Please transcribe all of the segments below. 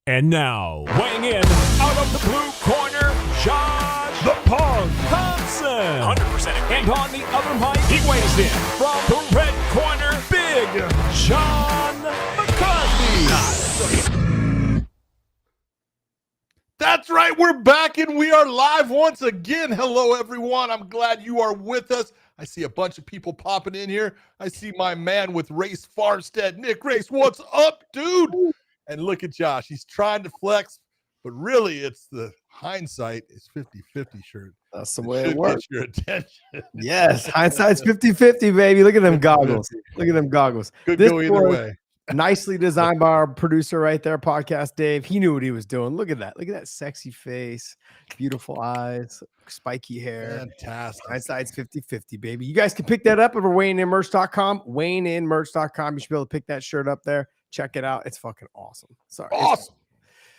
And now, weighing in out of the blue corner, Josh the Punk Thompson. 100%. And on the other mic, he weighs in from the red corner, Big Jon McCarthy. That's right. We're back and we are live once again. Hello, everyone. I'm glad you are with us. I see a bunch of people popping in here. I see my man with Race Farmstead. Nick Race, what's up, dude? And look at Josh. He's trying to flex, but really it's the hindsight is 50-50 shirt. That's the way it works. Get your attention. Yes, hindsight's 50-50, baby. Look at them goggles. Look at them goggles. Could go either way. Nicely designed by our producer right there, Podcast Dave. He knew what he was doing. Look at that. Look at that sexy face, beautiful eyes, spiky hair. Fantastic. Hindsight's 50-50, baby. You guys can pick that up over weighingInmerch.com. WeighingInmerch.com. You should be able to pick that shirt up there. Check it out. It's fucking awesome. Sorry. Awesome.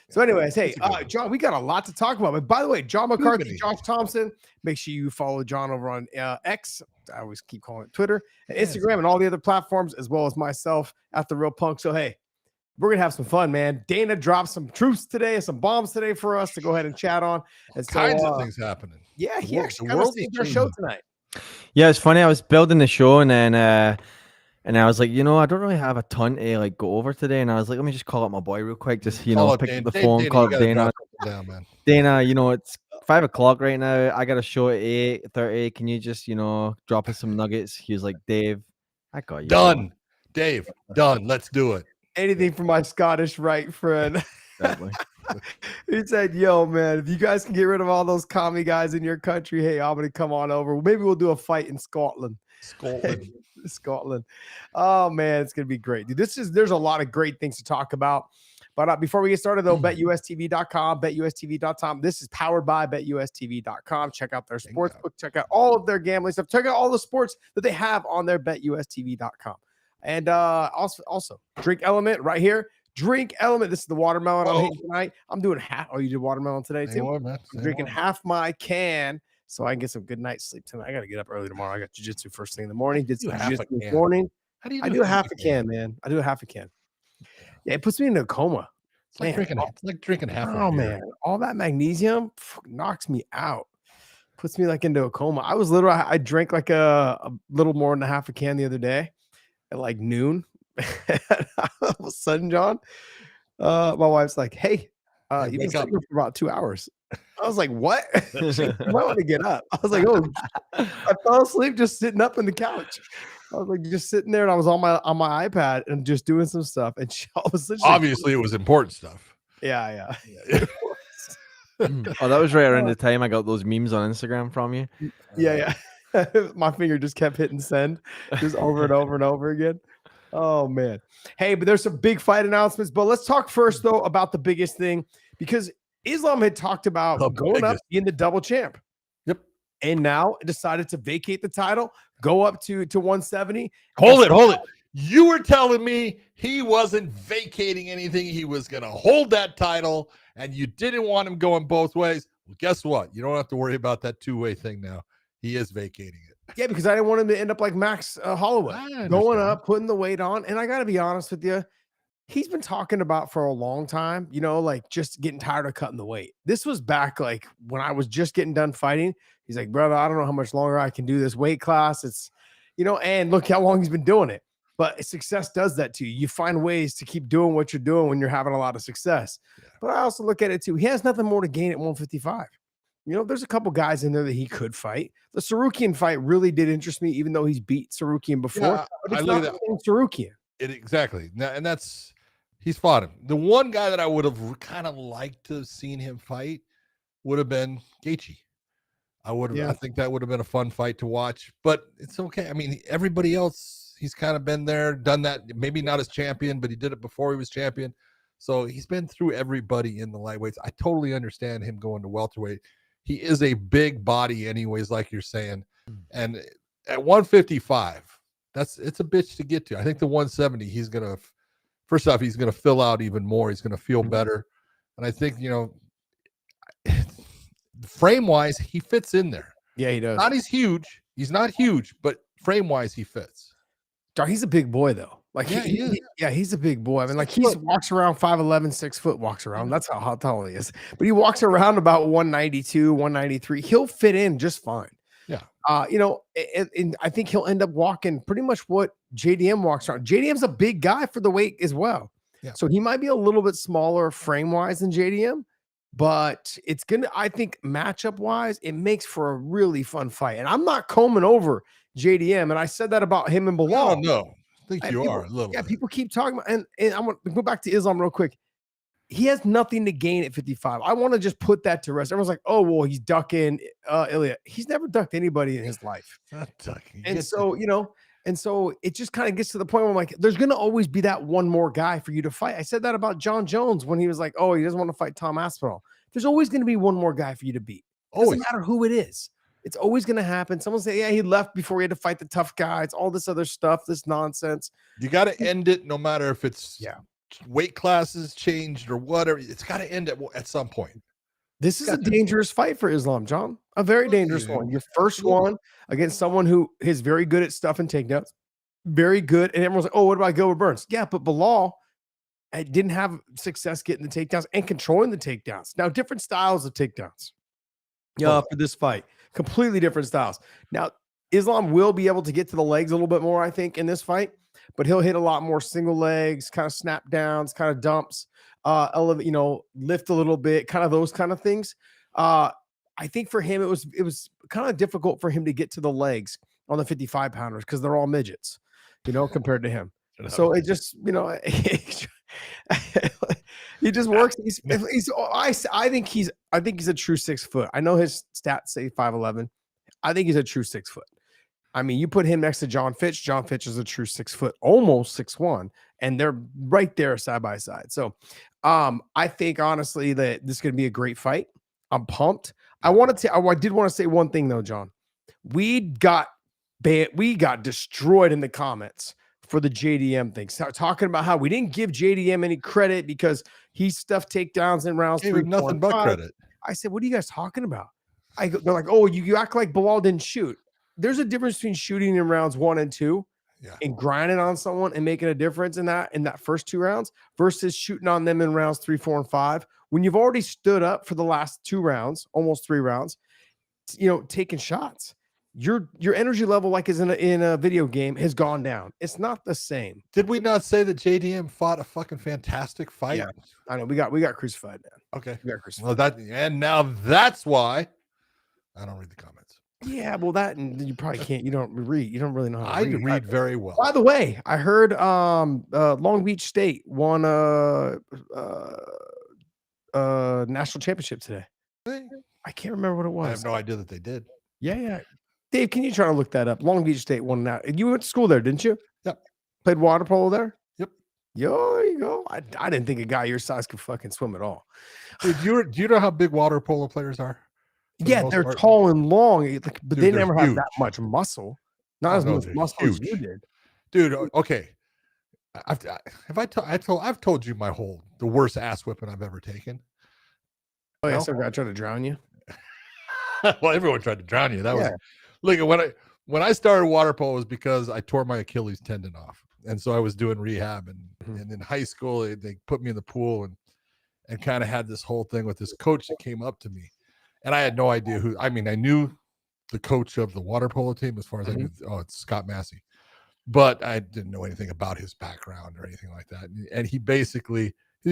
So anyways, hey, John, we got a lot to talk about. But by the way, Jon McCarthy, Josh Thompson, make sure you follow John over on X. I always keep calling it Twitter and Instagram and all the other platforms, as well as myself at The Real Punk. So, hey, we're going to have some fun, man. Dana dropped some truths today, some bombs today for us to go ahead and chat on. And so, kinds of things happening. Yeah, he actually got us our show tonight. Yeah, it's funny. I was building the show and then I was like, I don't really have a ton to like go over today. And I was like, let me just call up my boy real quick. Just, pick up the phone, call up Dana. Dana, it's 5 o'clock right now. I got a show at 8:30. Can you just, drop us some nuggets? He was like, Dave, I got you. Done. Dave, done. Let's do it. Anything for my Scottish right friend. Exactly. He said, yo, man, if you guys can get rid of all those commie guys in your country, hey, I'm going to come on over. Maybe we'll do a fight in Scotland. Scotland. Oh, man, it's going to be great. Dude, there's a lot of great things to talk about. But before we get started, though, betustv.com, betustv.com. This is powered by betustv.com. Check out their sports book. Check out all of their gambling stuff. Check out all the sports that they have on their betustv.com. And also, Drink Element right here. Drink Element. This is the watermelon I'm hitting tonight. I'm doing half. Oh, you did watermelon today, too? I'm drinking half my can so I can get some good night's sleep tonight. I got to get up early tomorrow. I got jiu-jitsu first thing in the morning. Did some jiu-jitsu this morning. How do you do I do a half a can, man. I do a half a can. Yeah, it puts me in a coma. It's like drinking half. Oh man, all that magnesium knocks me out. Puts me like into a coma. I drank like a little more than a half a can the other day at like noon. All of a sudden, John, my wife's like, "Hey, you've been sleeping for about 2 hours." I was like, "What?" She might want to get up. I was like, "Oh," I fell asleep just sitting up in the couch. I was like just sitting there, and I was on my iPad and just doing some stuff. And she all of a sudden, obviously, it was important stuff. Yeah. Oh, that was right around the time I got those memes on Instagram from you. Yeah. My finger just kept hitting send, just over and over and over again. Oh man. Hey, but there's some big fight announcements. But let's talk first though about the biggest thing, because Islam had talked about going up being the double champ. Yep. And now decided to vacate the title, go up to 170. Hold it. You were telling me he wasn't vacating anything. He was going to hold that title, and you didn't want him going both ways. Well, guess what? You don't have to worry about that two-way thing now. He is vacating it. Yeah, because I didn't want him to end up like Max Holloway, going up, putting the weight on. And I got to be honest with you, he's been talking about for a long time, like just getting tired of cutting the weight. This was back like when I was just getting done fighting. He's like, brother, I don't know how much longer I can do this weight class. It's, and look how long he's been doing it. But success does that to you. You find ways to keep doing what you're doing when you're having a lot of success. Yeah. But I also look at it too. He has nothing more to gain at 155. There's a couple guys in there that he could fight. The Sarukian fight really did interest me, even though he's beat Sarukian before. Yeah, but it's not Sarukian. Exactly. And he's fought him. The one guy that I would have kind of liked to have seen him fight would have been Gaethje. I think that would have been a fun fight to watch, but it's okay. I mean, everybody else, he's kind of been there, done that. Maybe not as champion, but he did it before he was champion. So he's been through everybody in the lightweights. I totally understand him going to welterweight. He is a big body anyways, like you're saying. And at 155, it's a bitch to get to. I think the 170, he's going to fill out even more. He's going to feel better. And I think, frame-wise, he fits in there. Yeah, he does. He's not huge, but frame-wise, he fits. He's a big boy, though. Like he's a big boy. I mean, like he walks around 5'11", 6 foot, walks around. That's how tall he is. But he walks around about 192, 193. He'll fit in just fine. Yeah. And I think he'll end up walking pretty much what JDM walks around. JDM's a big guy for the weight as well. Yeah. So he might be a little bit smaller frame wise than JDM, but it's gonna, I think matchup wise, it makes for a really fun fight. And I'm not combing over JDM. And I said that about him and Bilal. No. I think you are a little bit. People keep talking about, and I'm going to go back to Islam real quick. He has nothing to gain at 55. I want to just put that to rest. Everyone's like, oh, well, he's ducking Ilya. He's never ducked anybody in his life. Not ducking. And so, and so it just kind of gets to the point where I'm like, there's going to always be that one more guy for you to fight. I said that about Jon Jones when he was like, oh, he doesn't want to fight Tom Aspinall. There's always going to be one more guy for you to beat. Doesn't matter who it is. It's always going to happen. Someone say, yeah, he left before he had to fight the tough guys, all this other stuff, this nonsense. You got to end it no matter if it's weight classes changed or whatever. It's got to end at some point. This is a dangerous fight for Islam, John. A very dangerous one. Your first one against someone who is very good at stuffing takedowns. Very good. And everyone's like, oh, what about Gilbert Burns? Yeah, but Bilal didn't have success getting the takedowns and controlling the takedowns. Now, different styles of takedowns for this fight. Completely different styles. Now, Islam will be able to get to the legs a little bit more, I think, in this fight, but he'll hit a lot more single legs, kind of snap downs, kind of dumps, elevate, lift a little bit, kind of those kind of things. I think for him, it was kind of difficult for him to get to the legs on the 55 pounders because they're all midgets, compared to him. So it just, he just works. I think he's a true 6 foot. I know his stats say 5'11". I think he's a true 6 foot. I mean, you put him next to John Fitch. John Fitch is a true 6 foot, almost 6'1", and they're right there side by side. So, I think honestly that this is going to be a great fight. I'm pumped. I did want to say one thing though, John. We got destroyed in the comments for the JDM thing. Start talking about how we didn't give JDM any credit because he stuffed takedowns in rounds 3, nothing but credit. I said, what are you guys talking about? They're like, oh, you act like Bilal didn't shoot. There's a difference between shooting in rounds 1 and 2 and grinding on someone and making a difference in that first 2 rounds versus shooting on them in rounds 3, 4, and 5. When you've already stood up for the last 2 rounds, almost 3 rounds, taking shots. Your energy level, like is in a video game, has gone down. It's not the same. Did we not say that JDM fought a fucking fantastic fight? Yeah, I know we got crucified, man. Okay, we got crucified. Well, and now that's why I don't read the comments. Yeah, well, that and you probably can't. You don't read. You don't really know how to read. I read very well. By the way, I heard Long Beach State won national championship today. I can't remember what it was. I have no idea that they did. Yeah. Dave, can you try to look that up? Long Beach State won that. You went to school there, didn't you? Yep. Played water polo there? Yep. Yo, there you go. I didn't think a guy your size could fucking swim at all. Dude, do you know how big water polo players are? Yeah, they're tall and long, but they never have that much muscle. Not as much muscle as you did. Dude, okay. I've told you the worst ass whipping I've ever taken. Oh, yeah, some guy tried to drown you. Well, everyone tried to drown you. That was look, when I started water polo was because I tore my Achilles tendon off. And so I was doing rehab and in high school they put me in the pool and kind of had this whole thing with this coach that came up to me. And I had no idea who. I mean, I knew the coach of the water polo team as far as I knew. Oh, it's Scott Massey, but I didn't know anything about his background or anything like that. And he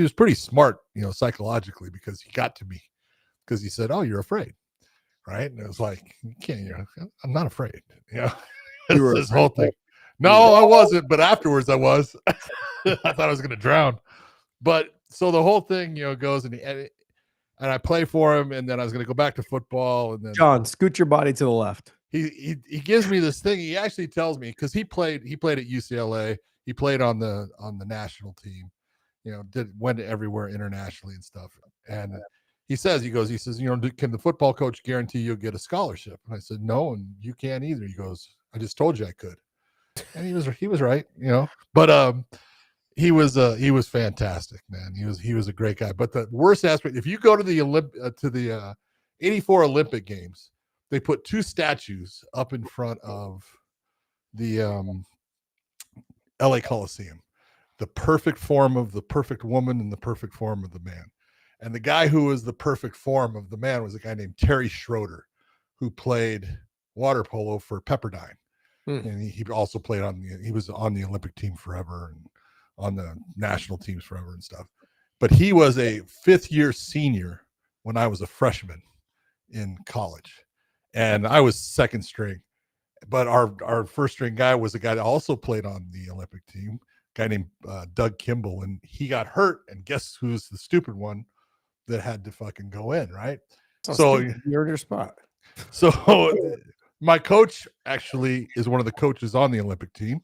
was pretty smart, psychologically, because he got to me because he said, "Oh, you're afraid, right?" And it was like, "You can't. I'm not afraid." You were this whole thing. No, I wasn't, but afterwards I was. I thought I was going to drown. But so the whole thing, goes and I play for him, and then I was going to go back to football. And then John, scoot your body to the left. He gives me this thing. He actually tells me because he played at UCLA. He played on the national team. Went everywhere internationally and stuff. And he says, can the football coach guarantee you'll get a scholarship? And I said, no, and you can't either. He goes, I just told you I could. And he was right, But he was fantastic, man. He was a great guy. But the worst aspect, if you go to the 84 Olympic Games, they put 2 statues up in front of the LA Coliseum, the perfect form of the perfect woman and the perfect form of the man. And the guy who was the perfect form of the man was a guy named Terry Schroeder, who played water polo for Pepperdine. And he also played he was on the Olympic team forever and on the national teams forever and stuff. But he was a 5th-year senior when I was a freshman in college. And I was second string. But our first string guy was a guy that also played on the Olympic team, a guy named Doug Kimball. And he got hurt. And guess who's the stupid one that had to fucking go in, right? So you're in your spot. So my coach actually is one of the coaches on the Olympic team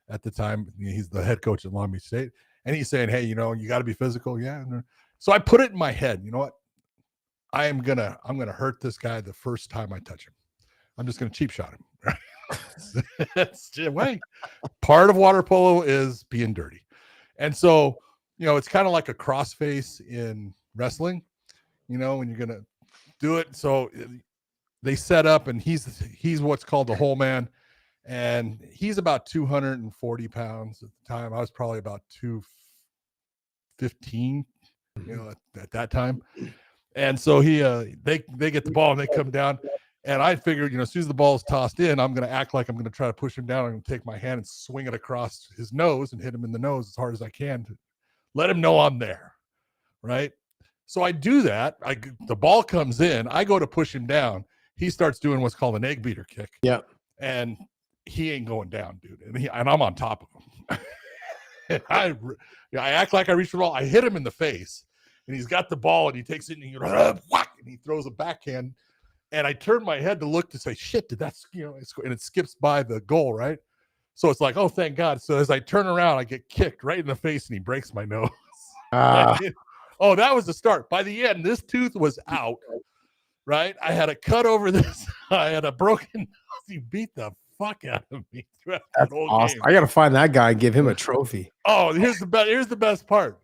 at the time. He's the head coach at Long Beach State. And he's saying, hey, you got to be physical. Yeah. So I put it in my head, you know what? I'm going to hurt this guy the first time I touch him. I'm just going to cheap shot him. That's way. Part of water polo is being dirty. And so, it's kind of like a crossface in wrestling, when you're going to do it. So they set up, and he's what's called the whole man. And he's about 240 pounds at the time. I was probably about 215, at that time. And so they get the ball and they come down. And I figured, as soon as the ball is tossed in, I'm going to act like I'm going to try to push him down. I'm going to take my hand and swing it across his nose and hit him in the nose as hard as I can to let him know I'm there. Right. So I do that. The ball comes in. I go to push him down. He starts doing what's called an egg beater kick. Yeah. And he ain't going down, dude. And I'm on top of him. And I act like I reached the ball. I hit him in the face. And he's got the ball, and he takes it, and he throws a backhand. And I turn my head to look to say, shit, did that, and it skips by the goal, right? So it's like, oh, thank God. So as I turn around, I get kicked right in the face, and he breaks my nose. Oh, that was the start. By the end, this tooth was out, right? I had a cut over this. I had a broken nose. He beat the fuck out of me. That's awesome. Game. I got to find that guy and give him a trophy. Oh, here's the best part.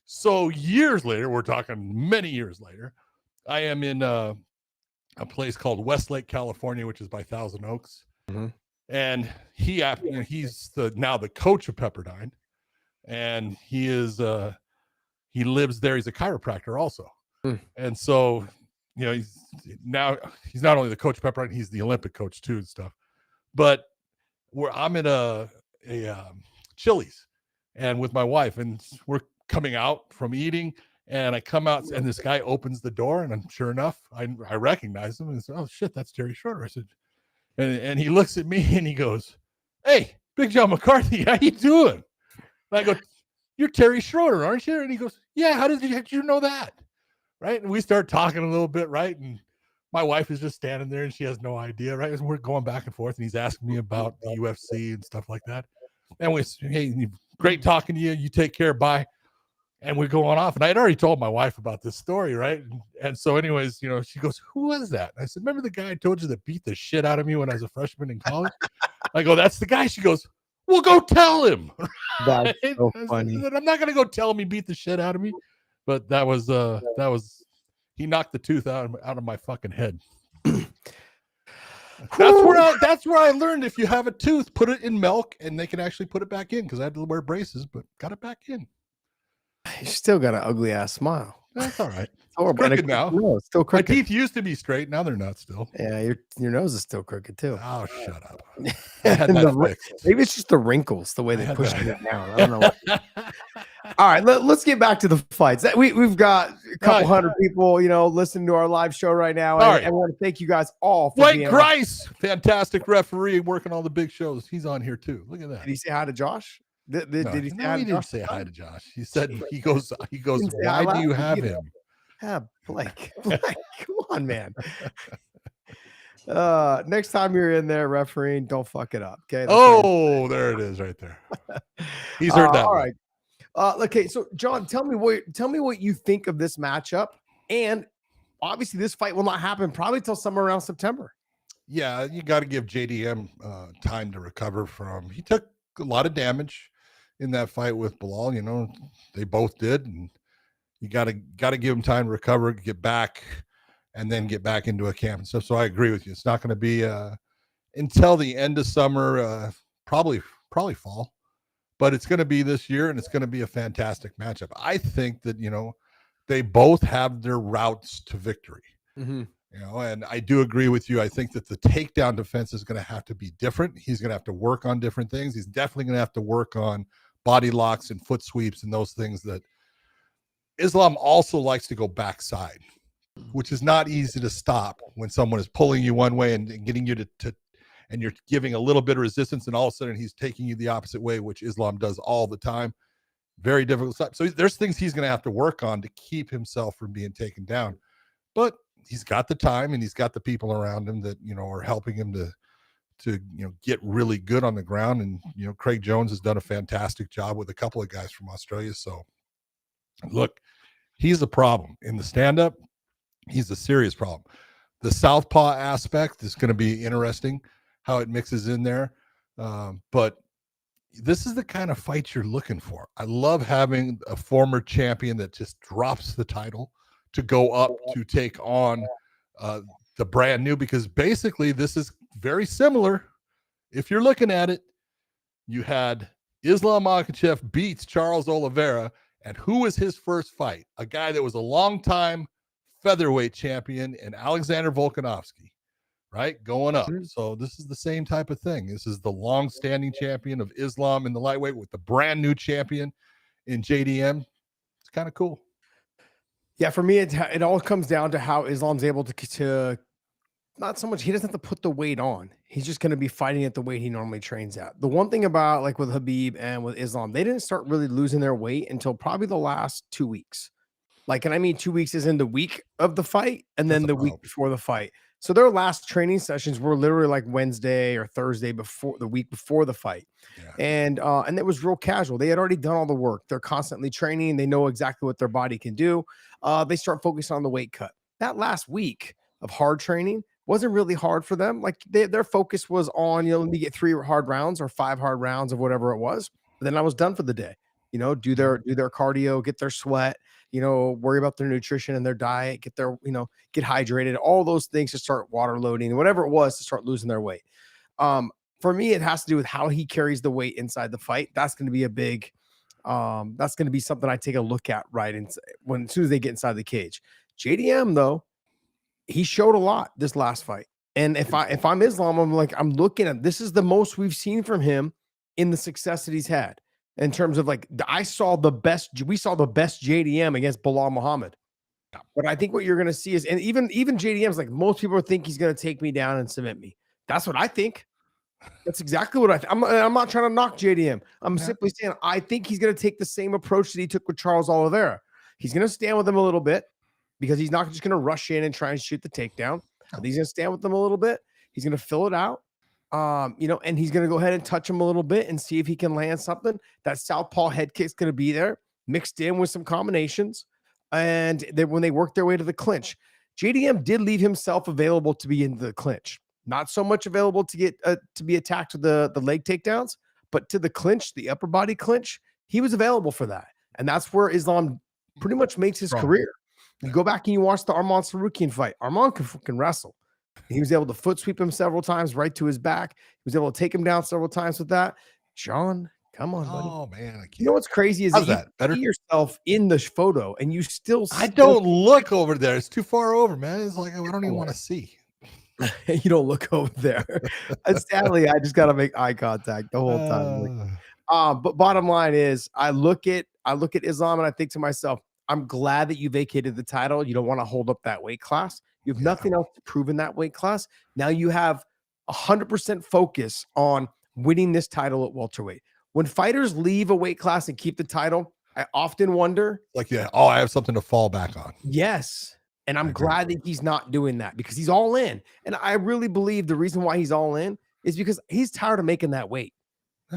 So years later, we're talking many years later, I am in a place called Westlake, California, which is by Thousand Oaks. Mm-hmm. And he's now the coach of Pepperdine. And he lives there. He's a chiropractor also. And so, he's not only the coach of Pepperdine, he's the Olympic coach too and stuff. But I'm at a Chili's and with my wife, and we're coming out from eating, and I come out, and this guy opens the door, and I'm sure enough, I recognize him, and said, "Oh shit, that's Terry Schroeder." I said, and he looks at me and he goes, "Hey, Big John McCarthy, how you doing?" And I go, "You're Terry Schroeder, aren't you?" And he goes, "Yeah, how did you know that?" Right? And we start talking a little bit, right? And my wife is just standing there, and she has no idea, right? And we're going back and forth, and he's asking me about the UFC and stuff like that. And we say, "Hey, great talking to you. You take care. Bye." And we're going off. And I had already told my wife about this story, right? And so anyways, she goes, "Who was that?" I said, "Remember the guy I told you that beat the shit out of me when I was a freshman in college?" I go, "That's the guy." She goes, "Well, go tell him." That's so funny. I'm not going to go tell him he beat the shit out of me. But that was he knocked the tooth out of my fucking head. That's where I learned, if you have a tooth, put it in milk and they can actually put it back in, because I had to wear braces, but got it back in. You still got an ugly ass smile. That's all right. It's horrible. Crooked now. No, it's still crooked. My teeth used to be straight. Now they're not still. Yeah, your nose is still crooked too. Oh, shut up. Maybe it's just the wrinkles, the way they push it down. I don't know. All right, let's get back to the fights. We've got a couple hundred people, listening to our live show right now. And I want to thank you guys all for Blake Grice, fantastic referee, working all the big shows. He's on here too. Look at that. Did he say hi to Josh? Did he say hi to Josh? He didn't say hi to Josh. He said he goes, "Why do you have him?" Yeah, Blake, come on, man. Next time you're in there refereeing, don't fuck it up. Okay. There it is right there. He's heard that. All right. Okay, so John, tell me what you think of this matchup. And obviously this fight will not happen probably till somewhere around September. Yeah, you got to give JDM time to recover from. He took a lot of damage in that fight with Bilal. They both did, and you got to give him time to recover, get back, and then get back into a camp and stuff. So I agree with you. It's not going to be until the end of summer, probably fall. but it's going to be this year, and it's going to be a fantastic matchup. I think that, they both have their routes to victory. And I do agree with you. I think that the takedown defense is going to have to be different. He's going to have to work on different things. He's definitely going to have to work on body locks and foot sweeps and those things that Islam also likes to go backside, which is not easy to stop when someone is pulling you one way and getting you to and you're giving a little bit of resistance, and all of a sudden he's taking you the opposite way, which Islam does all the time. Very difficult stuff. So there's things he's going to have to work on to keep himself from being taken down. But he's got the time, and he's got the people around him that, are helping him to get really good on the ground. And, Craig Jones has done a fantastic job with a couple of guys from Australia. So look, he's a problem in the stand-up. He's a serious problem. The southpaw aspect is going to be interesting, how it mixes in there. But this is the kind of fight you're looking for. I love having a former champion that just drops the title to go up to take on the brand new, because basically this is very similar. If you're looking at it, you had Islam Makhachev beats Charles Oliveira, and who was his first fight? A guy that was a longtime featherweight champion in Alexander Volkanovski, right? Going up. So this is the same type of thing. This is the long-standing champion of Islam in the lightweight with the brand new champion in JDM. It's kind of cool. Yeah, for me, it all comes down to how Islam's able to not so much, he doesn't have to put the weight on. He's just going to be fighting at the weight he normally trains at. The one thing about, like with Khabib and with Islam, they didn't start really losing their weight until probably the last 2 weeks. Like, and I mean 2 weeks is in the week of the fight and then the week before the fight. So their last training sessions were literally like Wednesday or Thursday before the week before the fight. Yeah. And it was real casual. They had already done all the work. They're constantly training. They know exactly what their body can do. They start focusing on the weight cut. That last week of hard training wasn't really hard for them. Like their focus was on, let me get 3 hard rounds or 5 hard rounds of whatever it was. But then I was done for the day. Do their cardio, get their sweat, worry about their nutrition and their diet, get their, get hydrated, all those things to start water loading, whatever it was to start losing their weight. For me, it has to do with how he carries the weight inside the fight. That's going to be a big, that's going to be something I take a look at right as soon as they get inside the cage. JDM though, he showed a lot this last fight. And if I'm Islam, I'm looking at, this is the most we've seen from him in the success that he's had. In terms of we saw the best JDM against Bilal Muhammad. But I think what you're going to see is, and even JDM's like, most people think he's going to take me down and submit me. That's what I think. That's exactly what I'm not trying to knock JDM. I'm simply saying, I think he's going to take the same approach that he took with Charles Oliveira. He's going to stand with him a little bit because he's not just going to rush in and try and shoot the takedown. He's going to stand with them a little bit. He's going to fill it out. And he's going to go ahead and touch him a little bit and see if he can land something. That southpaw head kick's going to be there, mixed in with some combinations. And then when they work their way to the clinch, JDM did leave himself available to be in the clinch. Not so much available to get to be attacked with the leg takedowns, but to the clinch, the upper body clinch, he was available for that. And that's where Islam pretty much makes his career. You go back and you watch the Arman Sarukian fight. Arman can wrestle. He was able to foot sweep him several times right to his back. He was able to take him down several times with that. Jon, come on, buddy. Oh, man. I can't. You know what's crazy is that you see yourself in the photo and you still I don't look over there. It's too far over, man. It's like I don't even want to see. You don't look over there. And sadly, I just got to make eye contact the whole time. But bottom line is I look at Islam and I think to myself, I'm glad that you vacated the title. You don't want to hold up that weight class. You have nothing else to prove in that weight class. Now you have 100% focus on winning this title at welterweight. When fighters leave a weight class and keep the title, I often wonder, I have something to fall back on. Yes. And I'm glad that he's not doing that because he's all in. And I really believe the reason why he's all in is because he's tired of making that weight.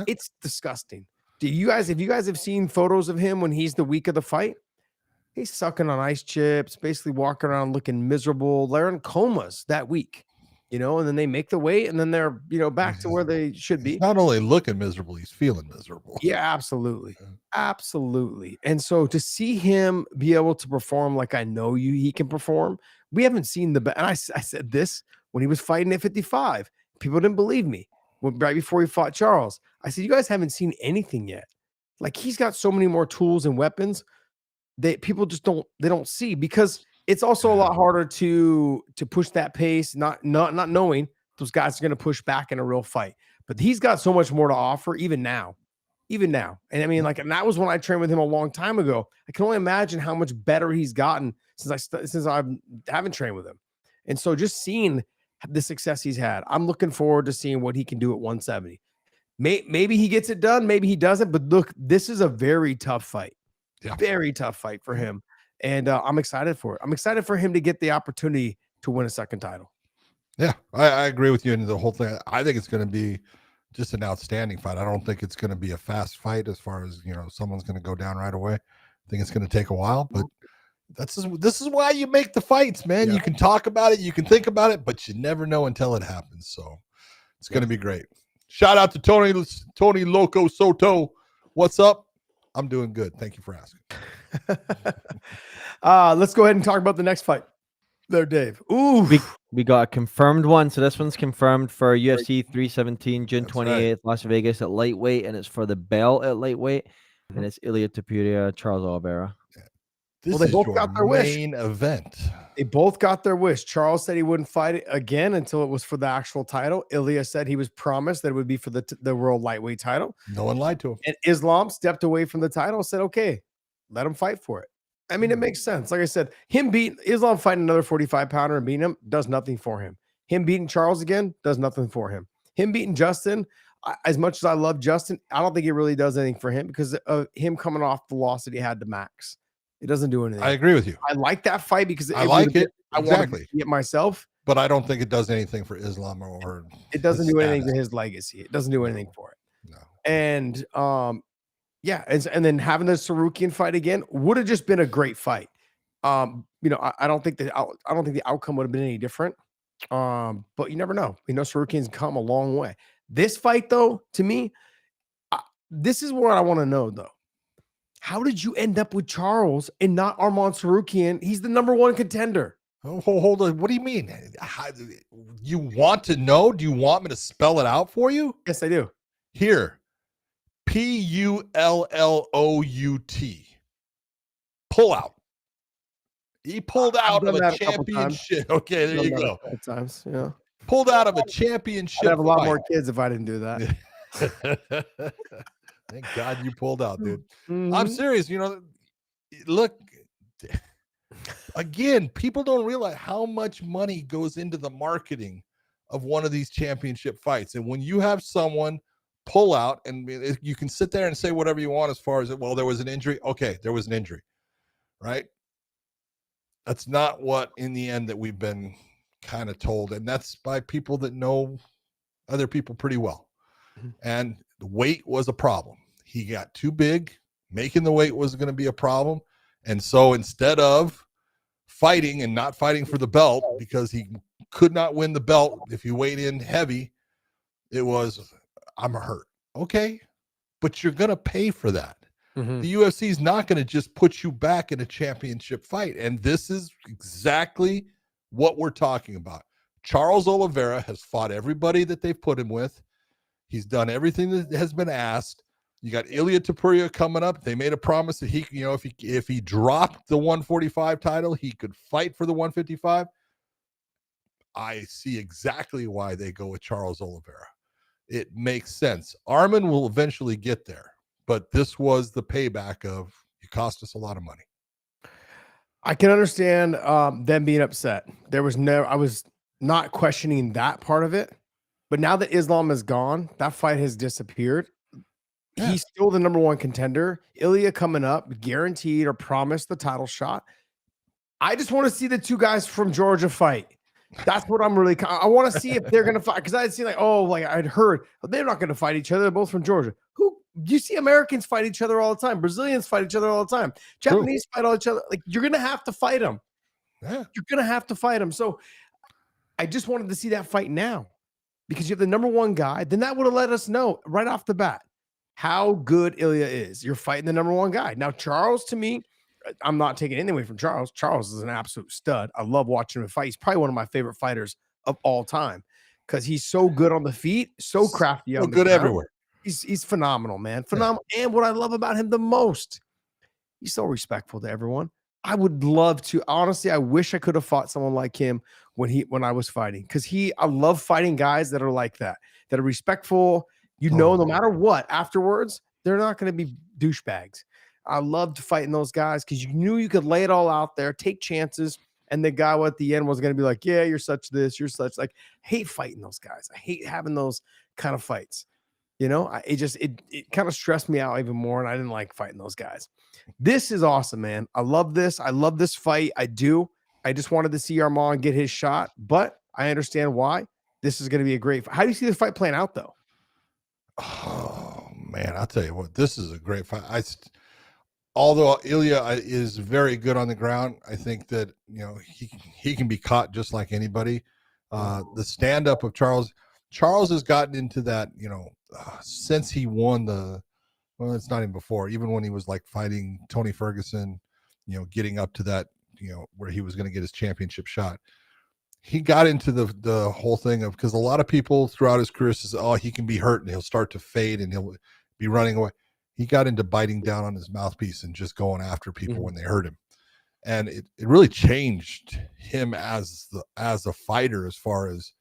It's disgusting. If you guys have seen photos of him when he's the week of the fight, he's sucking on ice chips, basically walking around looking miserable. They're in comas that week, and then they make the weight and then they're, back to where they should be. He's not only looking miserable, he's feeling miserable. Yeah, absolutely. Absolutely. And so to see him be able to perform like I know he can perform, we haven't seen and I said this when he was fighting at 55. People didn't believe me. right before he fought Charles. I said, you guys haven't seen anything yet. Like, he's got so many more tools and weapons that people just don't see, because it's also a lot harder to push that pace, not knowing those guys are going to push back in a real fight. But he's got so much more to offer even now. And I mean, like, and that was when I trained with him a long time ago. I can only imagine how much better he's gotten since I haven't trained with him. And so just seeing the success he's had, I'm looking forward to seeing what he can do at 170. Maybe he gets it done, maybe he doesn't. But look, this is a very tough fight. Yeah. Very tough fight for him. And I'm excited for it. I'm excited for him to get the opportunity to win a second title. Yeah, I agree with you in the whole thing. I think it's going to be just an outstanding fight. I don't think it's going to be a fast fight as far as, someone's going to go down right away. I think it's going to take a while, but this is why you make the fights, man. Yeah. You can talk about it, you can think about it, but you never know until it happens. So it's going to be great. Shout out to Tony Loco Soto. What's up? I'm doing good. Thank you for asking. Let's go ahead and talk about the next fight there, Dave. Ooh, we got a confirmed one. So this one's confirmed for UFC 317, June 28th, right. Las Vegas at lightweight, and it's for the belt at lightweight, and it's Ilia Topuria, Charles Oliveira. This they both got their main event. They both got their wish. Charles said he wouldn't fight it again until it was for the actual title. Ilia said he was promised that it would be for the world lightweight title. No one lied to him. And Islam stepped away from the title, said, okay, let him fight for it. I mean, it makes sense. Like I said, Islam fighting another 45-pounder and beating him does nothing for him. Him beating Charles again does nothing for him. Him beating Justin, as much as I love Justin, I don't think it really does anything for him because of him coming off the loss that he had to Max. It doesn't do anything. I agree with you. I like that fight because I like it. I want to see it myself. But I don't think it does anything for Islam or it doesn't do anything for his legacy. It doesn't do anything for it. No. And yeah, and then having the Sarukian fight again would have just been a great fight. I don't think the outcome would have been any different. But you never know. Sarukian's come a long way. This fight, though, to me, this is what I want to know, though. How did you end up with Charles and not Arman Sarukian? He's the #1 contender. Oh, hold on. What do you mean? You want to know? Do you want me to spell it out for you? Yes, I do. Here. Pullout. Pull out. He pulled out of a championship. Okay, there you go. Times, yeah. Pulled out of a championship. I'd have a lot more kids if I didn't do that. Thank God you pulled out, dude. I'm serious. Look, again, people don't realize how much money goes into the marketing of one of these championship fights. And when you have someone pull out, and you can sit there and say whatever you want as far as, well, there was an injury. Okay, there was an injury, right? That's not what, in the end, that we've been kind of told. And that's by people that know other people pretty well. And the weight was a problem. He got too big. Making the weight was going to be a problem. And so instead of fighting and not fighting for the belt, because he could not win the belt if he weighed in heavy, it was, I'm hurt. Okay, but you're going to pay for that. The UFC is not going to just put you back in a championship fight. And this is exactly what we're talking about. Charles Oliveira has fought everybody that they've put him with. He's done everything that has been asked. You got Ilia Topuria coming up. They made a promise that he, if he dropped the 145 title, he could fight for the 155. I see exactly why they go with Charles Oliveira. It makes sense. Arman will eventually get there, but this was the payback of, you cost us a lot of money. I can understand them being upset. I was not questioning that part of it. But now that Islam is gone, that fight has disappeared. Yeah. He's still the #1 contender. Ilia coming up, guaranteed or promised the title shot. I just want to see the two guys from Georgia fight. That's what I'm really. I want to see if they're going to fight, because I'd seen I'd heard they're not going to fight each other. They're both from Georgia. You see Americans fight each other all the time. Brazilians fight each other all the time. Japanese fight all each other. Like, you're going to have to fight them. Yeah. You're going to have to fight them. So I just wanted to see that fight now. Because you have the #1 guy, then that would have let us know right off the bat how good Ilia is. You're fighting the #1 guy. Now, Charles, to me, I'm not taking anything away from Charles. Charles is an absolute stud. I love watching him fight. He's probably one of my favorite fighters of all time. because he's so good on the feet, so crafty on the good ground. everywhere. He's phenomenal, man. Phenomenal. Yeah. And what I love about him the most, he's so respectful to everyone. I would love to, honestly, I wish I could have fought someone like him when I was fighting, because I love fighting guys that are like that are respectful. No matter what, afterwards, they're not going to be douchebags. I loved fighting those guys because you knew you could lay it all out there, take chances, and the guy at the end was going to be like, yeah, you're such this, you're such, like, I hate fighting those guys. I hate having those kind of fights. It kind of stressed me out even more, and I didn't like fighting those guys. This is awesome, man. I love this. I love this fight. I do. I just wanted to see Armand get his shot, but I understand why. This is going to be a great fight. How do you see this fight playing out, though? Oh, man, I'll tell you what, this is a great fight. Although Ilya is very good on the ground, I think that, he can be caught just like anybody. The stand-up of Charles has gotten into that, since he won it's not even before, even when he was like fighting Tony Ferguson, getting up to that, where he was going to get his championship shot. He got into the whole thing of, because a lot of people throughout his career says, oh, he can be hurt and he'll start to fade and he'll be running away. He got into biting down on his mouthpiece and just going after people when they hurt him. And it really changed him as a fighter, as far as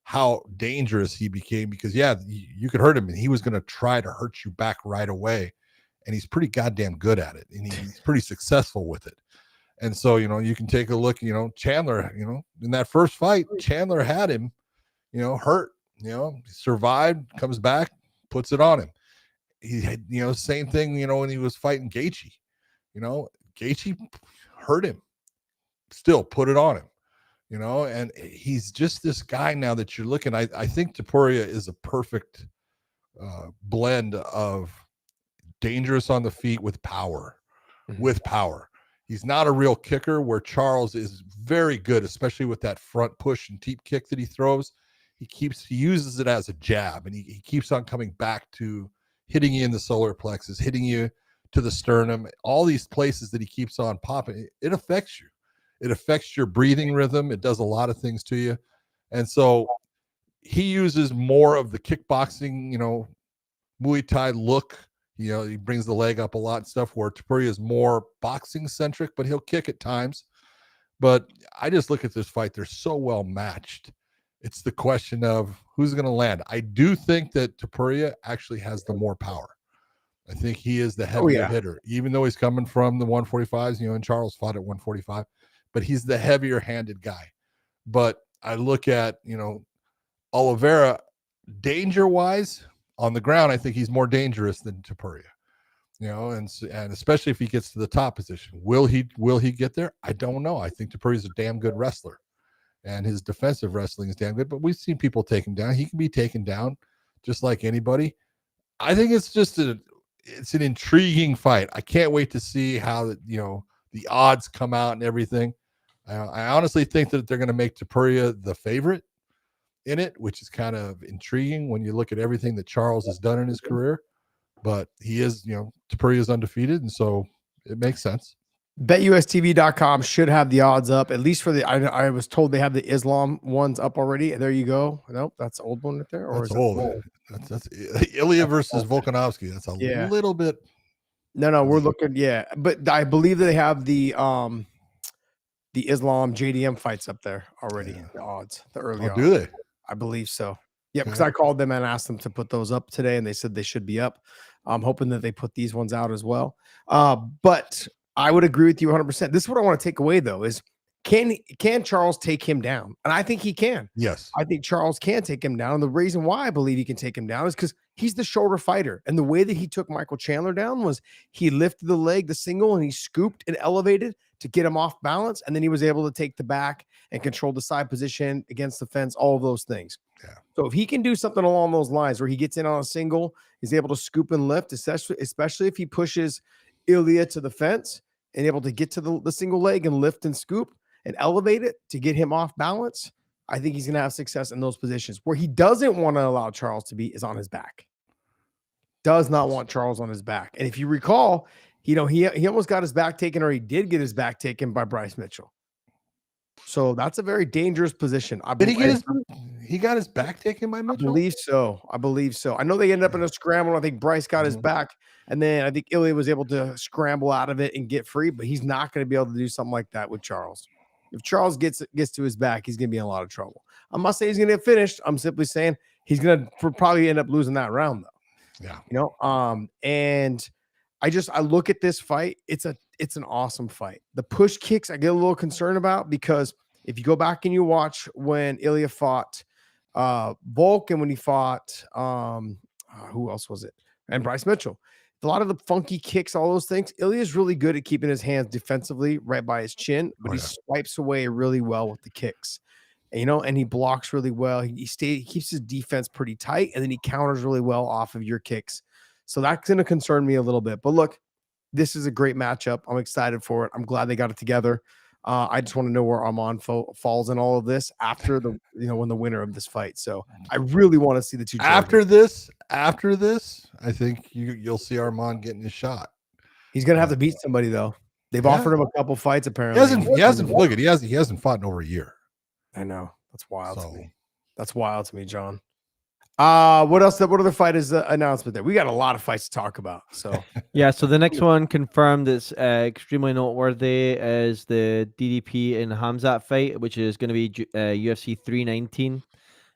how dangerous he became, because you could hurt him and he was going to try to hurt you back right away. And he's pretty goddamn good at it. And he's pretty successful with it. And so, you can take a look, Chandler, in that first fight, Chandler had him, hurt, he survived, comes back, puts it on him. He had, same thing, when he was fighting Gaethje, Gaethje hurt him, still put it on him, and he's just this guy now that you're looking. I think Topuria is a perfect blend of dangerous on the feet with power, He's not a real kicker, where Charles is very good, especially with that front push and deep kick that he throws. He uses it as a jab, and he keeps on coming back to hitting you in the solar plexus, hitting you to the sternum, all these places that he keeps on popping. It affects you. It affects your breathing rhythm. It does a lot of things to you. And so he uses more of the kickboxing, Muay Thai look. He brings the leg up a lot and stuff, where Topuria is more boxing centric, but he'll kick at times. But I just look at this fight. They're so well matched. It's the question of who's going to land. I do think that Topuria actually has the more power. I think he is the heavier hitter, even though he's coming from the 145s, and Charles fought at 145, but he's the heavier handed guy. But I look at, Oliveira, danger wise on the ground, I think he's more dangerous than Topuria, and especially if he gets to the top position. Will he get there? I don't know. I think Topuria is a damn good wrestler, and his defensive wrestling is damn good, but we've seen people take him down. He can be taken down just like anybody. I think it's just it's an intriguing fight. I can't wait to see how the odds come out and everything. I honestly think that they're going to make Topuria the favorite in it, which is kind of intriguing when you look at everything that Charles has done in his career. But he is, Topuria is undefeated, and so it makes sense. BetUSTV.com should have the odds up, at least for I was told they have the Islam ones up already. There you go. Nope, that's the old one right there. Or that's old. That's Ilya versus Volkanovski. That's a little bit. No, we're looking. Yeah, but I believe that they have the Islam JDM fights up there already. Yeah. The odds, the early odds. Do they? I believe so. Yeah, because I called them and asked them to put those up today, and they said they should be up. I'm hoping that they put these ones out as well. But I would agree with you 100%. This is what I want to take away, though, is can Charles take him down? And I think he can. Yes. I think Charles can take him down. And the reason why I believe he can take him down is because he's the shoulder fighter. And the way that he took Michael Chandler down was he lifted the leg, the single, and he scooped and elevated to get him off balance. And then he was able to take the back and control the side position against the fence, all of those things. Yeah. So if he can do something along those lines where he gets in on a single, he's able to scoop and lift, especially if he pushes Ilya to the fence and able to get to the single leg and lift and scoop and elevate it to get him off balance, I think he's going to have success in those positions. Where he doesn't want to allow Charles to be is on his back. Does not want Charles on his back. And if you recall, he almost got his back taken, or he did get his back taken by Bryce Mitchell. So that's a very dangerous position. Did he get He got his back taken by Mitchell? I believe so. I know they ended up in a scramble. I think Bryce got his back, and then I think Ilya was able to scramble out of it and get free, but he's not going to be able to do something like that with Charles. If Charles gets to his back, he's going to be in a lot of trouble. I'm not saying he's going to get finished. I'm simply saying he's going to probably end up losing that round, though. Yeah. You know, and I look at this fight. It's an awesome fight. The push kicks I get a little concerned about, because if you go back and you watch when Ilya fought Volk and when he fought who else was it? And Bryce Mitchell. A lot of the funky kicks, all those things. Ilya is really good at keeping his hands defensively right by his chin, but he swipes away really well with the kicks. And, you know, and he blocks really well. He keeps his defense pretty tight, and then he counters really well off of your kicks. So that's going to concern me a little bit. But look, this is a great matchup. I'm excited for it. I'm glad they got it together. I just want to know where Armand falls in all of this after when the winner of this fight. So I really want to see the two. After this, I think you'll see Armand getting his shot. He's gonna have to beat somebody though. They've offered him a couple fights apparently. He hasn't fought in over a year. I know. That's wild to me. That's wild to me, John. What else? What other fight is the announcement there? We got a lot of fights to talk about. So yeah, so the next one confirmed that's extremely noteworthy is the DDP and Khamzat fight, which is going to be UFC 319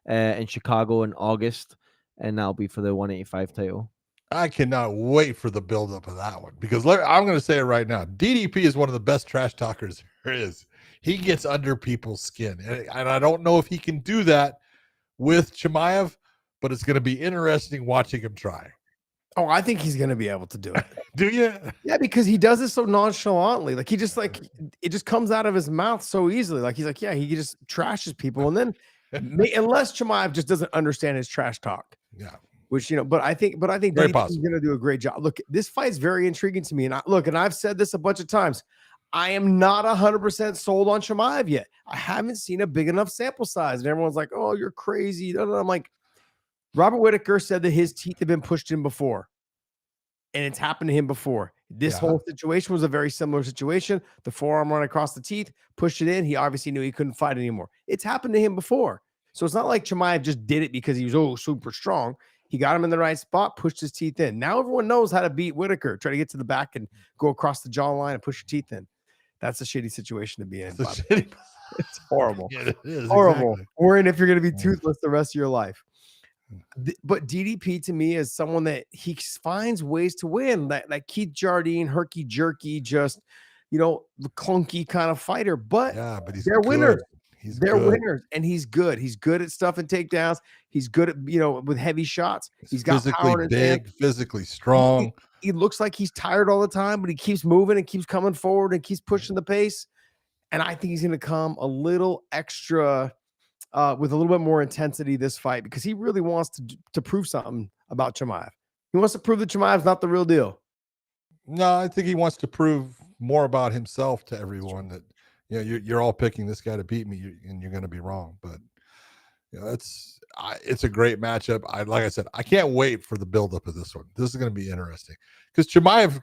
in Chicago in August, and that'll be for the 185 title. I cannot wait for the buildup of that one, because I'm going to say it right now. DDP is one of the best trash talkers there is. He gets under people's skin, and I don't know if he can do that with Chimaev, but it's going to be interesting watching him try. Oh, I think he's going to be able to do it. Do you? Yeah, because he does it so nonchalantly. Like, he just it just comes out of his mouth so easily. Like, he's like, yeah, he just trashes people. And then unless Chimaev just doesn't understand his trash talk. Yeah. Which, but I think he's going to do a great job. Look, this fight's very intriguing to me. And I've said this a bunch of times. I am not 100% sold on Chimaev yet. I haven't seen a big enough sample size. And everyone's like, oh, you're crazy. I'm like, Robert Whittaker said that his teeth have been pushed in before, and it's happened to him before. This whole situation was a very similar situation. The forearm run across the teeth, pushed it in. He obviously knew he couldn't fight anymore. It's happened to him before. So it's not like Chimaev just did it because he was super strong. He got him in the right spot, pushed his teeth in. Now everyone knows how to beat Whittaker. Try to get to the back and go across the jawline and push your teeth in. That's a shitty situation to be in. It's horrible. Yeah, it is horrible. Exactly. Or if you're going to be toothless the rest of your life. But DDP to me is someone that he finds ways to win. Like Keith Jardine, herky jerky, just the clunky kind of fighter. But they're winners. They're winners, and he's good. He's good at stuffing takedowns. He's good at with heavy shots. He's got physically big, physically strong. He looks like he's tired all the time, but he keeps moving and keeps coming forward and keeps pushing the pace. And I think he's going to come a little extra. With a little bit more intensity this fight, because he really wants to prove something about Chimaev. He wants to prove that Chimaev's not the real deal. No, I think he wants to prove more about himself to everyone, that you're all picking this guy to beat me, and you're going to be wrong. But it's a great matchup. Like I said, I can't wait for the buildup of this one. This is going to be interesting, because Chimaev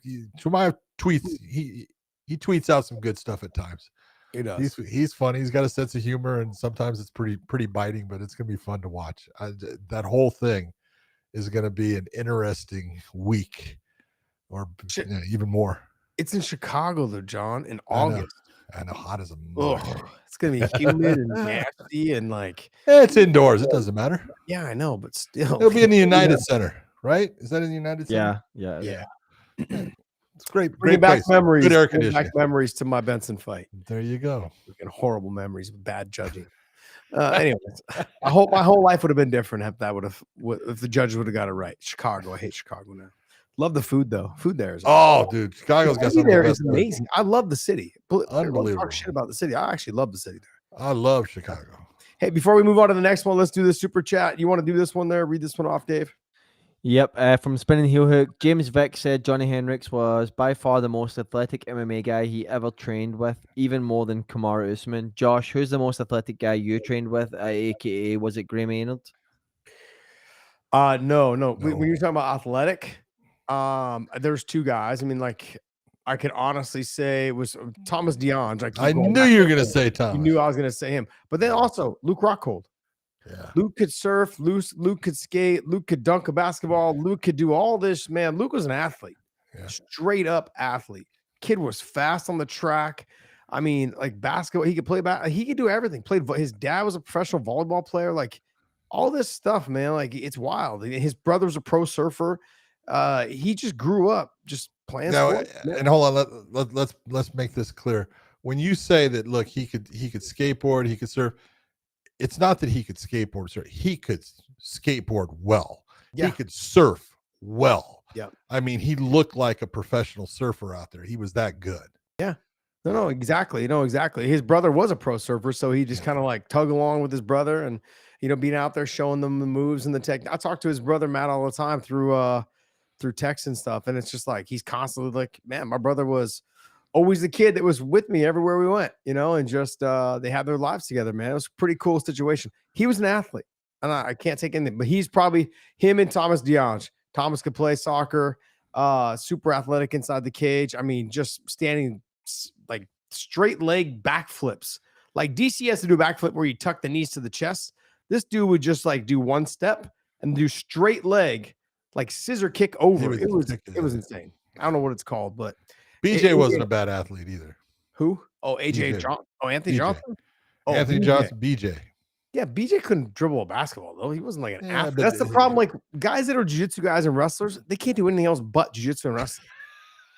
tweets. He tweets out some good stuff at times. He does. He's funny. He's got a sense of humor, and sometimes it's pretty biting, but it's going to be fun to watch. That whole thing is going to be an interesting week, or even more. It's in Chicago, though, John, in August. I know, hot as a mug. It's going to be humid and nasty, and it's indoors. It doesn't matter. Yeah, I know, but still, it'll be in the United Center, right? Is that in the United Center? Yeah. It's great. Bring back memories. Good air conditioning. Back memories to my Benson fight. There you go. Horrible memories, bad judging. Anyways, I hope my whole life would have been different if the judge would have got it right. Chicago, I hate Chicago now. Love the food though. Food there is dude, Chicago's got some there is amazing. I love the city. Unbelievable. Talk shit about the city. I actually love the city there. I love Chicago. Hey, before we move on to the next one, let's do the super chat. You want to do this one there? Read this one off, Dave. Yep, from Spinning Heel Hook, James Vick said Johnny Hendricks was by far the most athletic MMA guy he ever trained with, even more than Kamaru Usman. Josh, who's the most athletic guy you trained with, aka was it Gray Maynard? No. When you're talking about athletic, there's two guys. I mean, I could honestly say it was Thomas DeAnge. I knew you were going to say Thomas. You knew I was going to say him. But then also Luke Rockhold. Yeah. Luke could surf. Luke could skate. Luke could dunk a basketball. Luke could do all this. Man, Luke was an athlete. Yeah. Straight up athlete. Kid was fast on the track. I mean, like basketball, he could play he could do everything. His dad was a professional volleyball player. Like all this stuff, man. Like it's wild. His brother's a pro surfer. He just grew up just playing sports. And hold on, let's make this clear. When you say that, look, he could skateboard, he could surf. It's not that he could skateboard, sir. He could skateboard well. Yeah. He could surf well. Yeah. I mean, he looked like a professional surfer out there. He was that good. Yeah. No, exactly. Exactly. His brother was a pro surfer, so he just kind of like tug along with his brother and, being out there showing them the moves and the tech. I talk to his brother, Matt, all the time through text and stuff. And it's just like, he's constantly like, man, my brother was always the kid that was with me everywhere we went, and just they had their lives together, man. It was a pretty cool situation. He was an athlete, and I can't take anything, but he's probably him and Thomas DeAnge. Thomas could play soccer, super athletic inside the cage. I mean, just standing like straight leg backflips. Like DC has to do a backflip where you tuck the knees to the chest. This dude would just like do one step and do straight leg, like scissor kick over. It was insane. I don't know what it's called, but BJ wasn't a bad athlete either. Who? Oh, AJ Johnson. Oh, Anthony Johnson. Oh, Anthony Johnson, BJ. Yeah, BJ couldn't dribble a basketball though. He wasn't like an athlete. That's the problem. Like guys that are jiu-jitsu guys and wrestlers, they can't do anything else but jiu-jitsu and wrestling.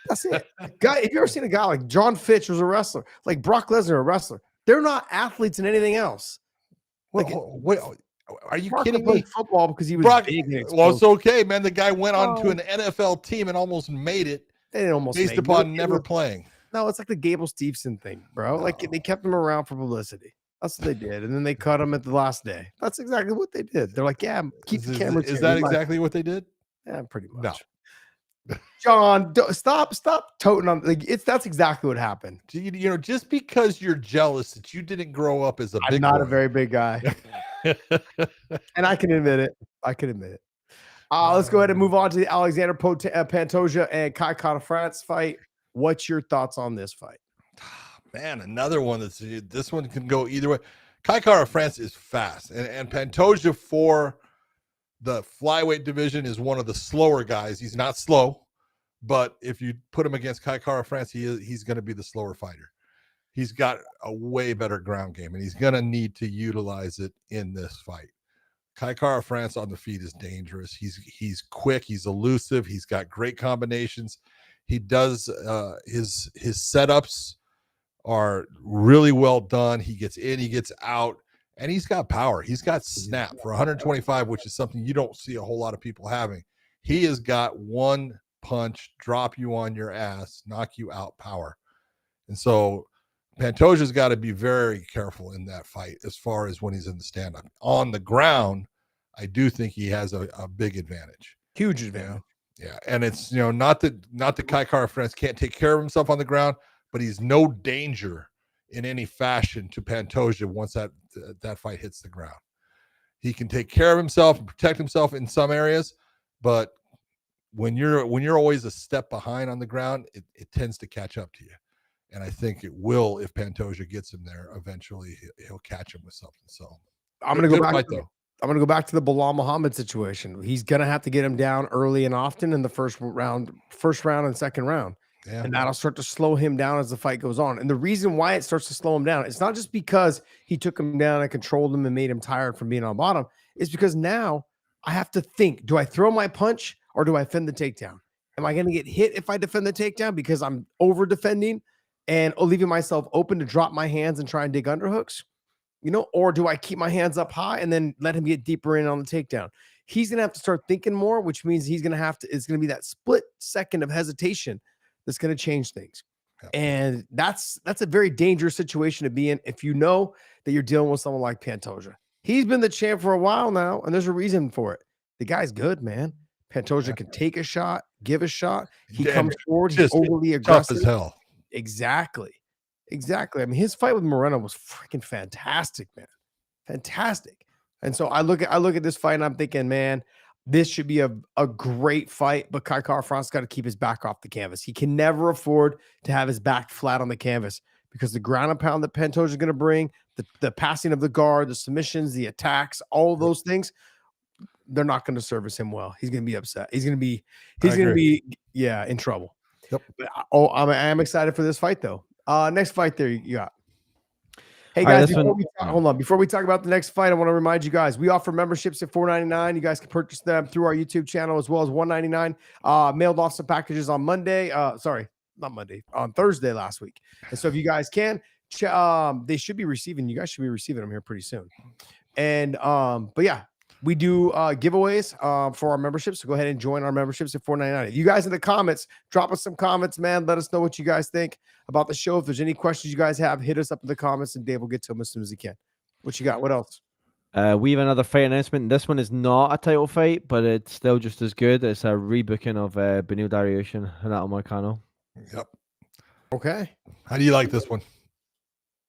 That's it. Guy, if you ever seen a guy like John Fitch was a wrestler, like Brock Lesnar, a wrestler, they're not athletes in anything else. Like, wait, are you kidding me? Football because he was big. Well, it's okay, man. The guy went on to an NFL team and almost made it. They didn't almost based upon never playing. No, it's like the Gable Steveson thing, bro. No. Like they kept him around for publicity. That's what they did, and then they cut him at the last day. That's exactly what they did. They're like, "Yeah, keep the camera." Is that exactly what they did? Yeah, pretty much. No. John, stop toting on. Like that's exactly what happened. Just because you're jealous that you didn't grow up as a big. I'm not boy. A very big guy, and I can admit it. Let's go ahead and move on to the Alexander Pantoja and Kai Kara-France fight. What's your thoughts on this fight? Man, another one this one can go either way. Kai Kara-France is fast, and Pantoja for the flyweight division is one of the slower guys. He's not slow, but if you put him against Kai Kara-France, he's going to be the slower fighter. He's got a way better ground game, and he's going to need to utilize it in this fight. Kai Kara-France on the feet is dangerous. He's quick. He's elusive. He's got great combinations. He does his setups are really well done. He gets in, he gets out, and he's got power. He's got snap for 125, which is something you don't see a whole lot of people having. He has got one punch, drop you on your ass, knock you out power. And so Pantoja's got to be very careful in that fight as far as when he's in the stand-up. On the ground, I do think he has a big advantage. Huge advantage. Yeah. And it's, not that Kai Kara-France can't take care of himself on the ground, but he's no danger in any fashion to Pantoja once that fight hits the ground. He can take care of himself and protect himself in some areas, but when you're always a step behind on the ground, it tends to catch up to you. And I think it will if Pantoja gets him there. Eventually, he'll catch him with something. So I'm going to go back. I'm going to go back to the Bilal Muhammad situation. He's going to have to get him down early and often in the first round and second round. Yeah. And that'll start to slow him down as the fight goes on. And the reason why it starts to slow him down, it's not just because he took him down and controlled him and made him tired from being on bottom. It's because now I have to think, do I throw my punch or do I defend the takedown? Am I going to get hit if I defend the takedown because I'm over defending and leaving myself open to drop my hands and try and dig underhooks? Or do I keep my hands up high and then let him get deeper in on the takedown? He's going to have to start thinking more, which means it's going to be that split second of hesitation that's going to change things. Yep. And that's a very dangerous situation to be in if you know that you're dealing with someone like Pantoja. He's been the champ for a while now, and there's a reason for it. The guy's good, man. Pantoja can take a shot, give a shot. He comes forward. He's overly aggressive. Tough as hell. Exactly. I mean, his fight with Moreno was freaking fantastic, man. Fantastic. And so I look at this fight and I'm thinking, man, this should be a great fight, but Kai Kara-France got to keep his back off the canvas. He can never afford to have his back flat on the canvas because the ground and pound that Pantoja is going to bring, the passing of the guard, the submissions, the attacks, all those things, they're not going to service him well. He's going to be upset. He's going to be in trouble. Yep. But I'm excited for this fight though. Next fight there you got. Hey guys, before we talk about the next fight, I want to remind you guys, we offer memberships at $4.99. You guys can purchase them through our YouTube channel as well as $1.99. Mailed off some packages on Monday. On Thursday last week. And so if you guys can, you guys should be receiving them here pretty soon. And but yeah, we do giveaways for our memberships. So go ahead and join our memberships at $4.99. You guys in the comments, drop us some comments, man. Let us know what you guys think about the show. If there's any questions you guys have, hit us up in the comments and Dave will get to them as soon as he can. What you got? What else? We have another fight announcement. This one is not a title fight, but it's still just as good. It's a rebooking of Beneil Dariush and Renato Moicano. Yep. Okay. How do you like this one?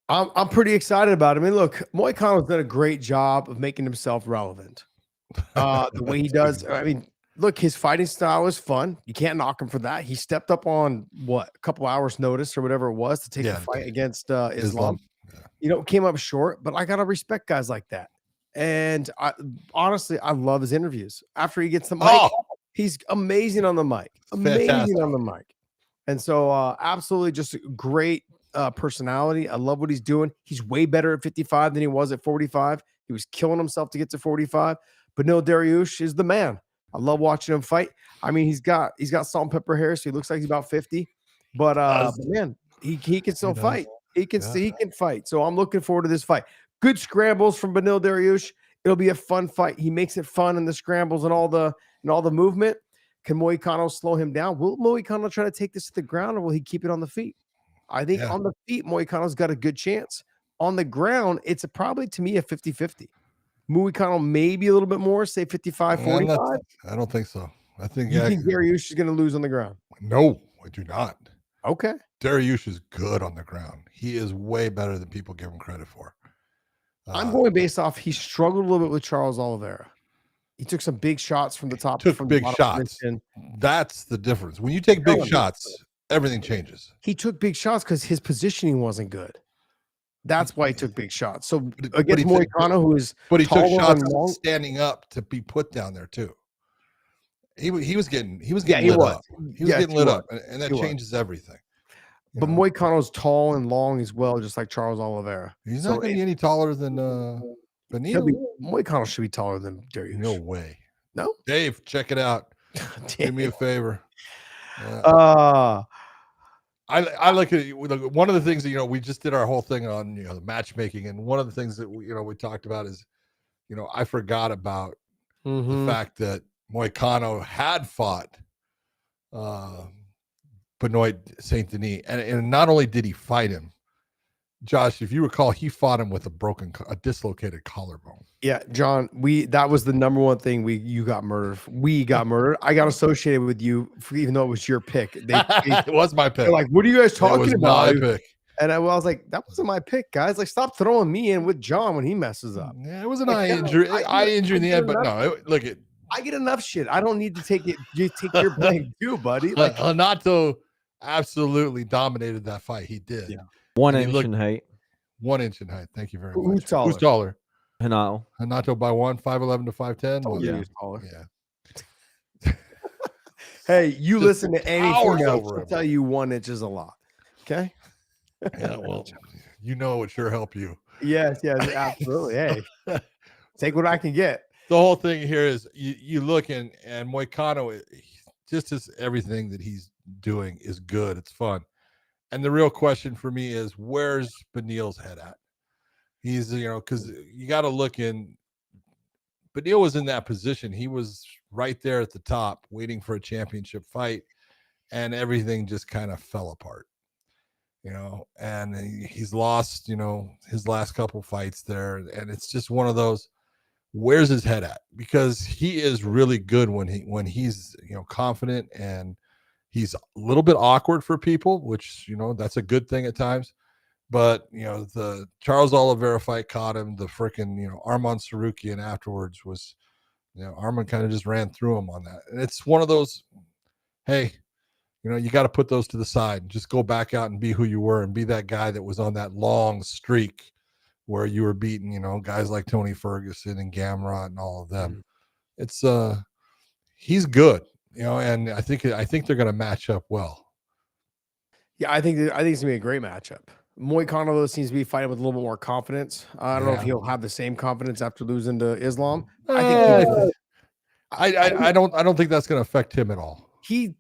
I'm pretty excited about it. I mean, look, Moicano's done a great job of making himself relevant. The way he does. I mean, look, his fighting style is fun. You can't knock him for that. He stepped up on a couple hours notice or whatever it was to take the fight against Islam. Yeah. Came up short, but I gotta respect guys like that. And honestly, I love his interviews. After he gets the mic, he's amazing on the mic. Amazing on the mic. And so absolutely just a great personality. I love what he's doing. He's way better at 55 than he was at 45. He was killing himself to get to 45. Beneil Dariush is the man. I love watching him fight. I mean, he's got salt and pepper hair, so he looks like he's about 50. But man, he can still fight. He can fight. So I'm looking forward to this fight. Good scrambles from Beneil Dariush. It'll be a fun fight. He makes it fun in the scrambles and all the movement. Can Moicano slow him down? Will Moicano try to take this to the ground, or will he keep it on the feet? I think on the feet, Moicano's got a good chance. On the ground, it's probably, to me, a 50-50. Moicano maybe a little bit more, say 55-45. I don't think so. I think Dariush is going to lose on the ground. No, I do not. Okay. Dariush is good on the ground. He is way better than people give him credit for. I'm going based off he struggled a little bit with Charles Oliveira. He took some big shots from the top. Took big shots. That's the difference. When you take big shots, everything changes. He took big shots because his positioning wasn't good. That's why he took big shots. So against Moicano, who is he took shots standing up to be put down there too. He was getting lit up. He was getting lit up, and that changes everything. But Moicano's tall and long as well, just like Charles Oliveira. He's not going to be any taller than Beneil. Moicano should be taller than Dariush. No way. No? Dave, check it out. Do me a favor. I look at one of the things that we just did our whole thing on the matchmaking, and one of the things that we talked about is I forgot about the fact that Moicano had fought Benoit Saint Denis, and not only did he fight him, Josh, if you recall, he fought him with a dislocated collarbone. Yeah, John, that was the number one thing you got murdered. We got murdered. I got associated with you, even though it was your pick. It was my pick. They're like, what are you guys talking about? My pick. And I was like, that wasn't my pick, guys. Like, stop throwing me in with John when he messes up. Yeah, it was an eye injury. Eye injury in the end, but no, look at. I get enough shit. I don't need to take it. You take your blame too, buddy. Like Renato absolutely dominated that fight. He did. Yeah. 1 inch in height. 1 inch in height. Thank you very much. Who's taller? Renato by 5'11" to 5'10". Oh, yeah. Taller. Yeah. Hey, you listen to anything else, I'll tell you 1 inch is a lot. Okay. Yeah, well, it would sure help you. Yes, absolutely. Hey, take what I can get. The whole thing here is you look and Moicano, just as everything that he's doing is good. It's fun. And the real question for me is, where's Beneil's head at? He's, because you got to look in. Beneil was in that position. He was right there at the top waiting for a championship fight, and everything just kind of fell apart. And he's lost, his last couple fights there. And it's just one of those, where's his head at? Because he is really good when he's, confident, and he's a little bit awkward for people, which, that's a good thing at times. But, the Charles Oliveira fight caught him. The freaking, Arman Sarukian afterwards was, Arman kind of just ran through him on that. And it's one of those, hey, you got to put those to the side and just go back out and be who you were and be that guy that was on that long streak where you were beating, guys like Tony Ferguson and Gamrot and all of them. It's he's good, and I think they're going to match up well. Yeah, I think it's going to be a great matchup. Moicano though seems to be fighting with a little bit more confidence. I don't know if he'll have the same confidence after losing to Islam. I don't think that's going to affect him at all. He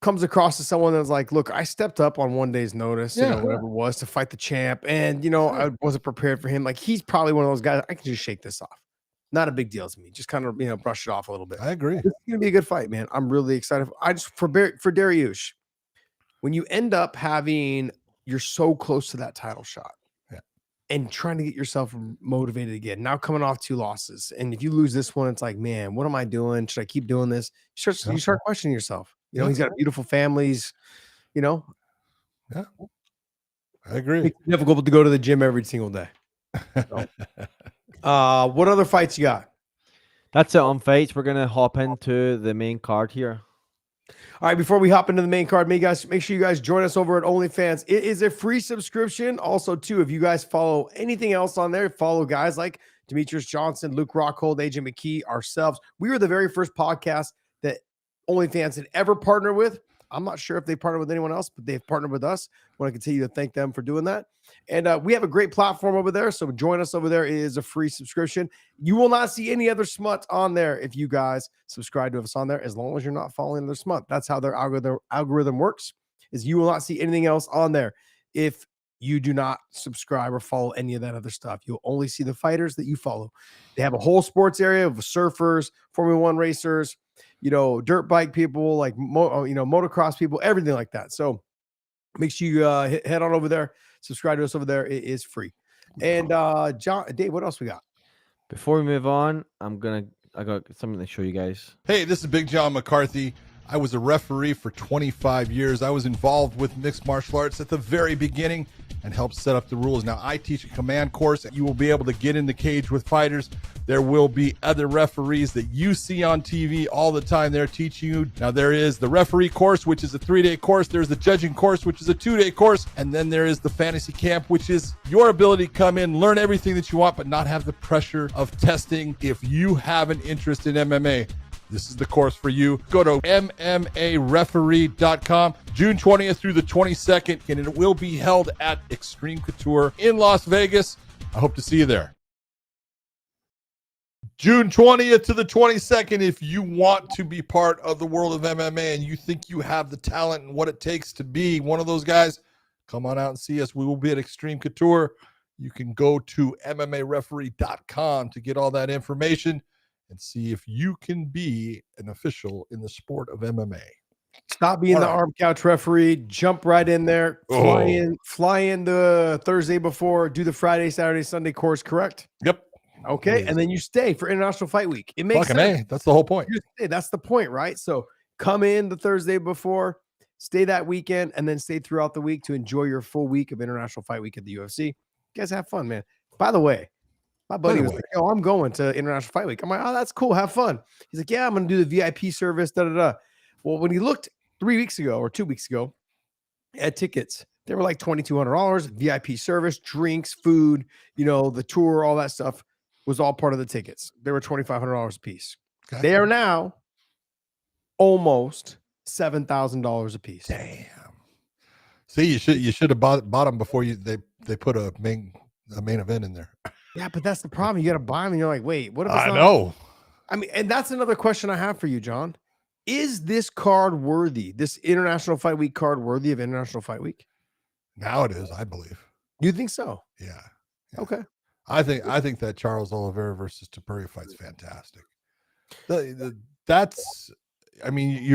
comes across as someone that's like, look, I stepped up on one day's notice, whatever it was, to fight the champ, and I wasn't prepared for him. Like, he's probably one of those guys. I can just shake this off. Not a big deal to me. Just kind of brush it off a little bit. I agree. It's gonna be a good fight, man. I'm really excited. For Dariush, when you end up you're so close to that title shot, and trying to get yourself motivated again. Now coming off 2 losses, and if you lose this one, it's like, man, what am I doing? Should I keep doing this? You start questioning yourself. He's got beautiful families. Yeah, I agree. It's difficult to go to the gym every single day. So. What other fights you got? That's it on fights. We're gonna hop into the main card here. All right, before we hop into the main card, make sure you guys join us over at OnlyFans. It is a free subscription. Also, too, if you guys follow anything else on there, follow guys like Demetrius Johnson, Luke Rockhold, AJ McKee, ourselves. We were the very first podcast that OnlyFans had ever partnered with. I'm not sure if they partnered with anyone else, but they've partnered with us. I want to continue to thank them for doing that. And we have a great platform over there, so join us over there. It is a free subscription. You will not see any other smut on there if you guys subscribe to us on there, as long as you're not following their smut. That's how their algorithm works, is you will not see anything else on there if you do not subscribe or follow any of that other stuff. You'll only see the fighters that you follow. They have a whole sports area of surfers, Formula 1 racers, dirt bike people, like motocross people, everything like that. So make sure you head on over there, subscribe to us over there. It is free. And Dave, what else we got? Before we move on, I got something to show you guys. Hey, this is Big John McCarthy. I was a referee for 25 years. I was involved with mixed martial arts at the very beginning and helped set up the rules. Now, I teach a command course. You will be able to get in the cage with fighters. There will be other referees that you see on TV all the time. They're teaching you. Now, there is the referee course, which is a 3-day course. There's the judging course, which is a 2-day course. And then there is the fantasy camp, which is your ability to come in, learn everything that you want, but not have the pressure of testing. If you have an interest in MMA, this is the course for you. Go to MMAreferee.com, June 20th through the 22nd, and it will be held at Extreme Couture in Las Vegas. I hope to see you there. June 20th to the 22nd, if you want to be part of the world of MMA and you think you have the talent and what it takes to be one of those guys, come on out and see us. We will be at Extreme Couture. You can go to MMAreferee.com to get all that information and see if you can be an official in the sport of MMA. Stop being the arm couch referee. Jump right in there. Fly in the Thursday before. Do the Friday, Saturday, Sunday course, correct? Yep. Okay, and then you stay for International Fight Week. It makes sense. That's the whole point. That's the point, right? So come in the Thursday before, stay that weekend, and then stay throughout the week to enjoy your full week of International Fight Week at the UFC. You guys have fun, man. By the way, my buddy was like, "Oh, I'm going to International Fight Week." I'm like, "Oh, that's cool. Have fun." He's like, "Yeah, I'm going to do the VIP service." Well, when he looked 3 weeks ago or 2 weeks ago at tickets, they were like $2,200. VIP service, drinks, food, the tour, all that stuff was all part of the tickets. They were $2,500 a piece. Okay. They are now almost $7,000 a piece. Damn. See, you should have bought them before they put a main event in there. Yeah, but that's the problem. You got to buy them, and you're like, wait, what if it's I know. I mean, and that's another question I have for you, John. Is this card worthy? This International Fight Week card worthy of International Fight Week? Now it is, I believe. You think so? Yeah. Okay. I think that Charles Oliveira versus Topuria fight's fantastic. You're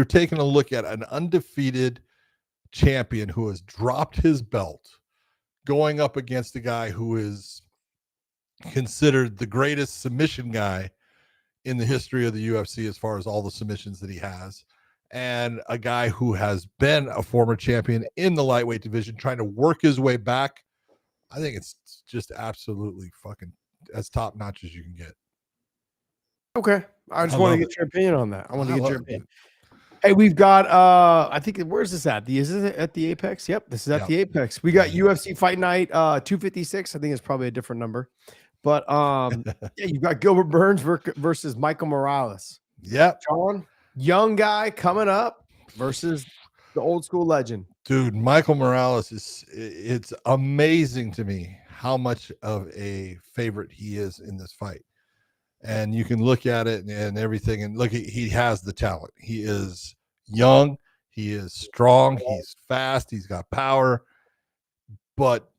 taking a look at an undefeated champion who has dropped his belt, going up against a guy who is considered the greatest submission guy in the history of the UFC as far as all the submissions that he has, and a guy who has been a former champion in the lightweight division trying to work his way back. I think it's just absolutely fucking as top notch as you can get. Okay. I just want to get your opinion on that. I want to get your opinion. Hey, we've got I think where's this at? Is this at the Apex? Yep, this is at the Apex. We got UFC Fight Night 256. I think it's probably a different number. But yeah, you've got Gilbert Burns versus Michael Morales. Yep. John, young guy coming up versus the old school legend. Dude, Michael Morales it's amazing to me how much of a favorite he is in this fight. And you can look at it and everything, and look, he has the talent. He is young, he is strong, he's fast, he's got power, but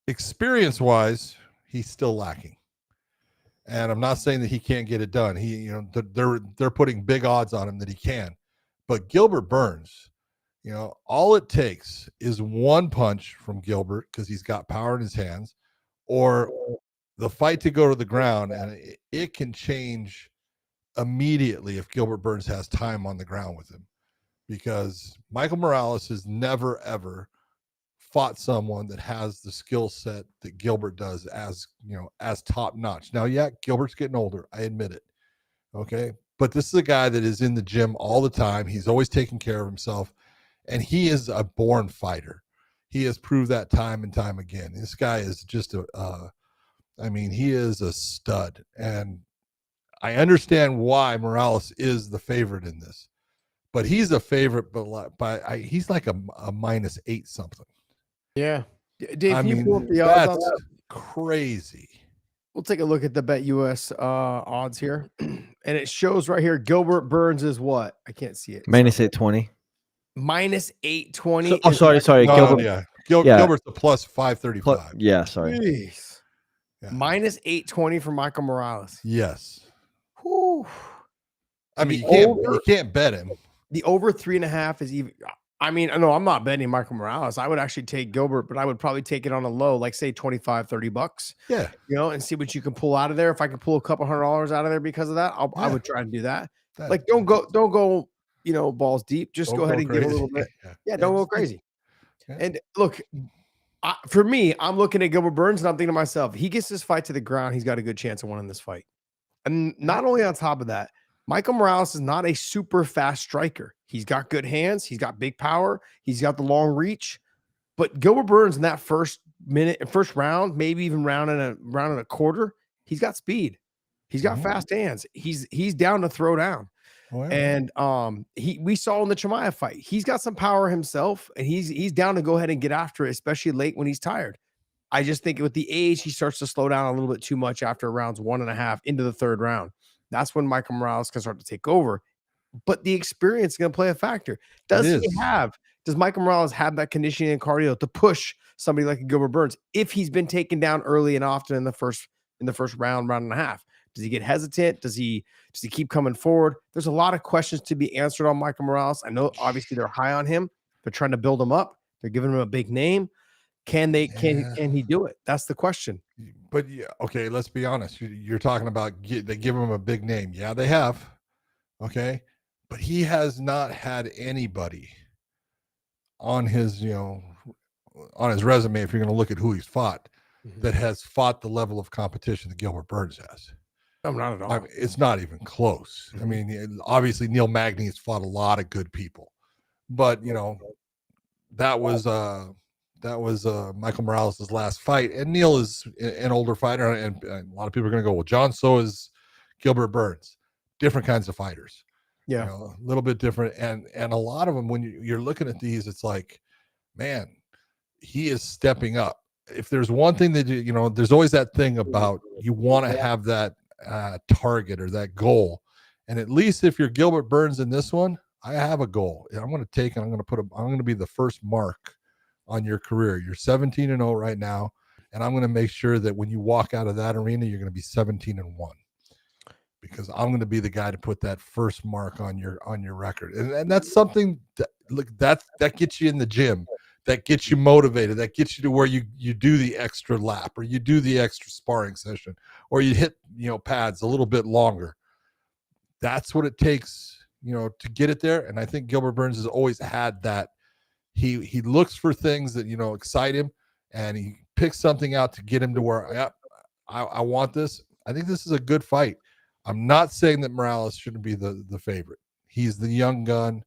experience-wise, he's still lacking. And I'm not saying that he can't get it done. They're putting big odds on him that he can. But Gilbert Burns, all it takes is one punch from Gilbert, because he's got power in his hands, or the fight to go to the ground, and it can change immediately if Gilbert Burns has time on the ground with him, because Michael Morales has never, ever fought someone that has the skill set that Gilbert does as top notch. Now, yeah, Gilbert's getting older. I admit it. Okay. But this is a guy that is in the gym all the time. He's always taking care of himself, and he is a born fighter. He has proved that time and time again. This guy is just he is a stud, and I understand why Morales is the favorite in this, but he's a favorite, he's like a -8 something. Yeah. Dave, you pull up the odds on that? Crazy. We'll take a look at the BetUS odds here. And it shows right here, Gilbert Burns is what? I can't see it. -820. -820. Oh, sorry. Gilbert, Gilbert's a +535. Yeah, sorry. Jeez. Yeah. -820 for Michael Morales. Yes. Whew. I mean, you can't bet him. The over 3.5 is even. I mean, no, I'm not betting Michael Morales. I would actually take Gilbert, but I would probably take it on a low, like say $25-$30. Yeah. And see what you can pull out of there. If I can pull a couple $100 out of there because of that, I would try and do that. Like, don't go, balls deep. Just go ahead and give a little bit. Yeah, don't go crazy. Yeah. And look, for me, I'm looking at Gilbert Burns and I'm thinking to myself, he gets this fight to the ground, he's got a good chance of winning this fight. And not only on top of that, Michael Morales is not a super fast striker. He's got good hands. He's got big power. He's got the long reach. But Gilbert Burns in that first round, maybe even round and a quarter, he's got speed. He's got fast hands. He's down to throw down. Wow. And we saw in the Chimaev fight, he's got some power himself, and he's down to go ahead and get after it, especially late when he's tired. I just think with the age, he starts to slow down a little bit too much after rounds 1.5 into the third round. That's when Michael Morales can start to take over. But the experience is going to play a factor. Does Michael Morales have that conditioning and cardio to push somebody like a Gilbert Burns if he's been taken down early and often in the first round and a half? Does he get hesitant? Does he keep coming forward? There's a lot of questions to be answered on Michael Morales. I know obviously they're high on him. They're trying to build him up. They're giving him a big name. Can he do it? That's the question. But yeah, okay, let's be honest. You're talking about they give him a big name. Yeah, they have. Okay. But he has not had anybody on his, on his resume, if you're going to look at who he's fought, that has fought the level of competition that Gilbert Burns has. No, not at all. I mean, it's not even close. I mean, obviously Neil Magny has fought a lot of good people, but that was Michael Morales' last fight, and Neil is an older fighter, and a lot of people are going to go, well, John, so is Gilbert Burns. Different kinds of fighters. Yeah, a little bit different, and a lot of them, when you're looking at these, it's like, man, he is stepping up. If there's one thing that there's always that thing about you want to have that target or that goal, and at least if you're Gilbert Burns in this one, I have a goal. I'm going to take and I'm going to be the first mark on your career. You're 17-0 right now, and I'm going to make sure that when you walk out of that arena, you're going to be 17-1. Because I'm going to be the guy to put that first mark on your record. And that's something that gets you in the gym, that gets you motivated, that gets you to where you do the extra lap, or you do the extra sparring session, or you hit, pads a little bit longer. That's what it takes, to get it there. And I think Gilbert Burns has always had that. He looks for things that, excite him, and he picks something out to get him to where, I want this. I think this is a good fight. I'm not saying that Morales shouldn't be the favorite. He's the young gun.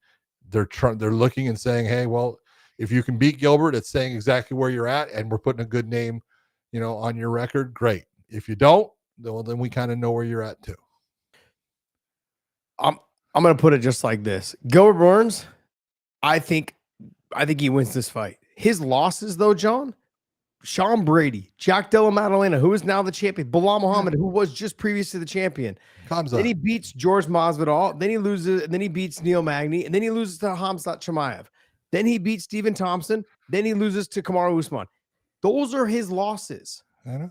They're looking and saying, hey, well, if you can beat Gilbert, it's saying exactly where you're at, and we're putting a good name, on your record. Great. If you don't, well, then we kind of know where you're at too. I'm going to put it just like this. Gilbert Burns, I think he wins this fight. His losses, though, John, Sean Brady, Jack Della Maddalena, who is now the champion, Bilal Muhammad, who was just previously the champion. Khamzat. Then he beats George Masvidal. Then he loses, and then he beats Neil Magny, and then he loses to Khamzat Chimaev. Then he beats Stephen Thompson. Then he loses to Kamaru Usman. Those are his losses. I know.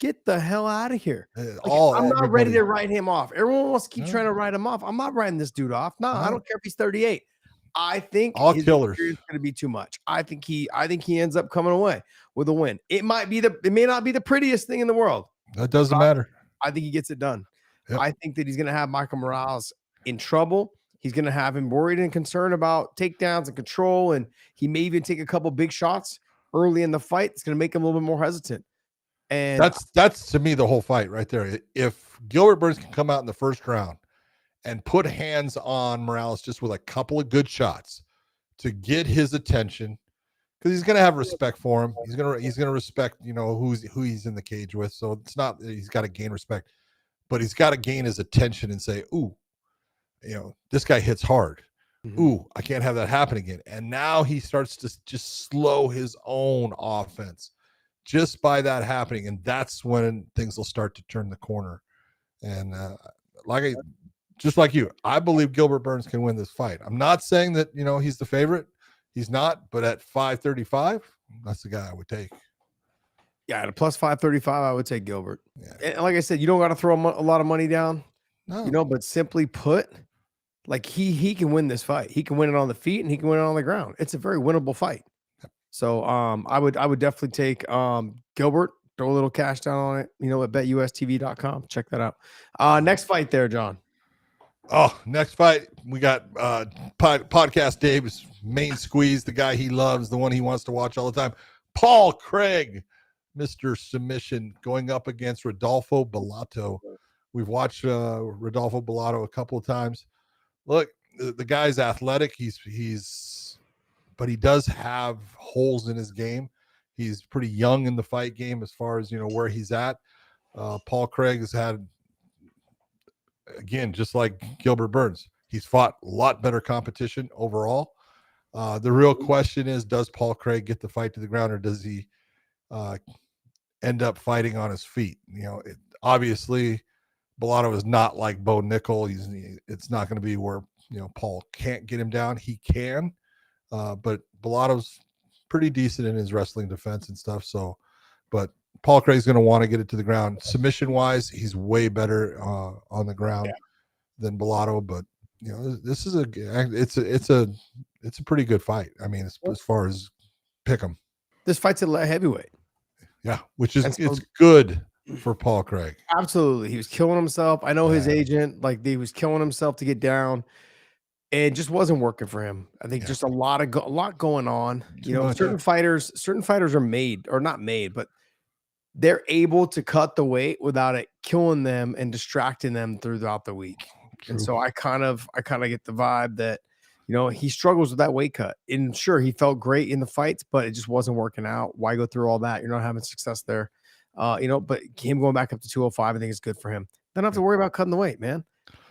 Get the hell out of here. I'm not ready to write him off. Everyone wants to keep trying to write him off. I'm not writing this dude off. No, I don't care if he's 38. I think all killers is going to be too much. I think he ends up coming away with a win. It may not be the prettiest thing in the world. That doesn't matter. I think he gets it done. Yep. I think that he's going to have Michael Morales in trouble. He's going to have him worried and concerned about takedowns and control, and he may even take a couple big shots early in the fight. It's going to make him a little bit more hesitant. And that's to me the whole fight right there. If Gilbert Burns can come out in the first round and put hands on Morales just with a couple of good shots to get his attention, because he's going to have respect for him. He's going to respect, who he's in the cage with. So it's not that he's got to gain respect, but he's got to gain his attention and say, ooh, this guy hits hard. Ooh, I can't have that happen again. And now he starts to just slow his own offense just by that happening. And that's when things will start to turn the corner. And just like you, I believe Gilbert Burns can win this fight. I'm not saying that, he's the favorite. He's not, but at 535, that's the guy I would take. Yeah, at a plus 535, I would take Gilbert. Yeah. And like I said, you don't got to throw a lot of money down. No. But simply put, like he can win this fight. He can win it on the feet and he can win it on the ground. It's a very winnable fight. So I would definitely take Gilbert, throw a little cash down on it, at betustv.com. Check that out. Next fight there, John. Oh, next fight. We got Podcast Dave's main squeeze, the guy he loves, the one he wants to watch all the time. Paul Craig, Mr. Submission, going up against Rodolfo Bellato. We've watched Rodolfo Bellato a couple of times. Look, the guy's athletic. But he does have holes in his game. He's pretty young in the fight game as far as, where he's at. Paul Craig has had, again, just like Gilbert Burns, he's fought a lot better competition overall. The real question is, does Paul Craig get the fight to the ground, or does he end up fighting on his feet? Obviously, Bellato is not like Bo Nickel. It's not going to be where, Paul can't get him down. He can. But Bellato's pretty decent in his wrestling defense and stuff. So, but Paul Craig's going to want to get it to the ground. Submission wise, he's way better on the ground than Bellato. But this is it's a pretty good fight. I mean, as far as pick 'em. This fight's at light heavyweight. Yeah, which is it's good for Paul Craig. Absolutely, he was killing himself. I know his agent, he was killing himself to get down. It just wasn't working for him. I think just a lot going on. Certain fighters are made, or not made, but they're able to cut the weight without it killing them and distracting them throughout the week. True. And so I kind of get the vibe that, he struggles with that weight cut. And sure, he felt great in the fights, but it just wasn't working out. Why go through all that? You're not having success there. But him going back up to 205, I think is good for him. Don't have to worry about cutting the weight, man.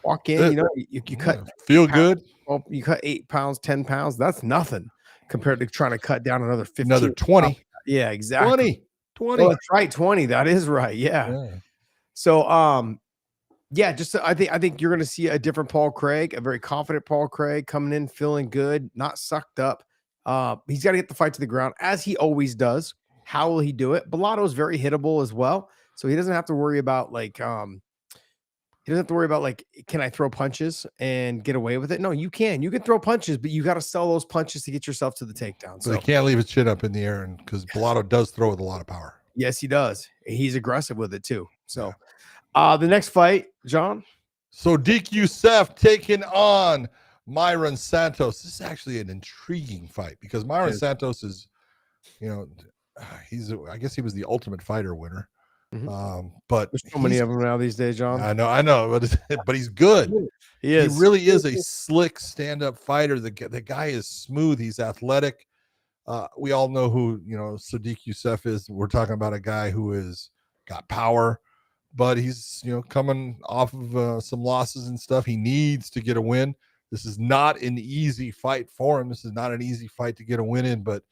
Walk in, you cut. Feel good. Well, you cut 8 pounds, 10 pounds. That's nothing compared to trying to cut down another 15. Another 20. Yeah, exactly. 20. Oh, that's right. 20. That is right. Yeah. So, I think you're going to see a different Paul Craig, a very confident Paul Craig coming in, feeling good, not sucked up. He's got to get the fight to the ground as he always does. How will he do it? Bellato is very hittable as well. So he doesn't have to worry about can I throw punches and get away with it? No, you can. You can throw punches, but you got to sell those punches to get yourself to the takedown. So he can't leave his chin up in the air, and because Bellato does throw with a lot of power. Yes, he does. He's aggressive with it too. So the next fight, John. So Deke Youssef taking on Myron Santos. This is actually an intriguing fight because Myron Santos is, I guess he was the Ultimate Fighter winner. But there's so many of them now these days, John. I know, but he's good. He is. He really is a slick stand-up fighter. The guy is smooth. He's athletic. We all know who Sodiq Yusuff is. We're talking about a guy who is got power, but he's coming off of some losses and stuff. He needs to get a win. This is not an easy fight for him. This is not an easy fight to get a win in, but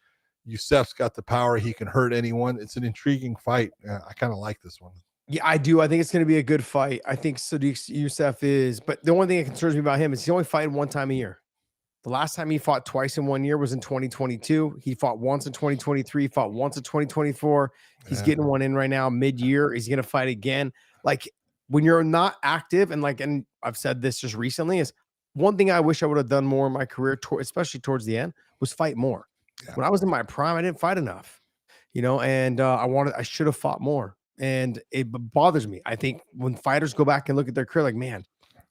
Yusuff's got the power. He can hurt anyone. It's an intriguing fight. I kind of like this one. Yeah, I do. I think it's going to be a good fight. I think Sodiq Yusuff is, but the only thing that concerns me about him is he's only fighting one time a year. The last time he fought twice in 1 year was in 2022. He fought once in 2023, fought once in 2024. He's getting one in right now mid-year. He's going to fight again. Like when you're not active and I've said this just recently is one thing I wish I would have done more in my career, especially towards the end, was fight more. Yeah. When I was in my prime, I didn't fight enough, and I should have fought more. And it bothers me. I think when fighters go back and look at their career, like, man,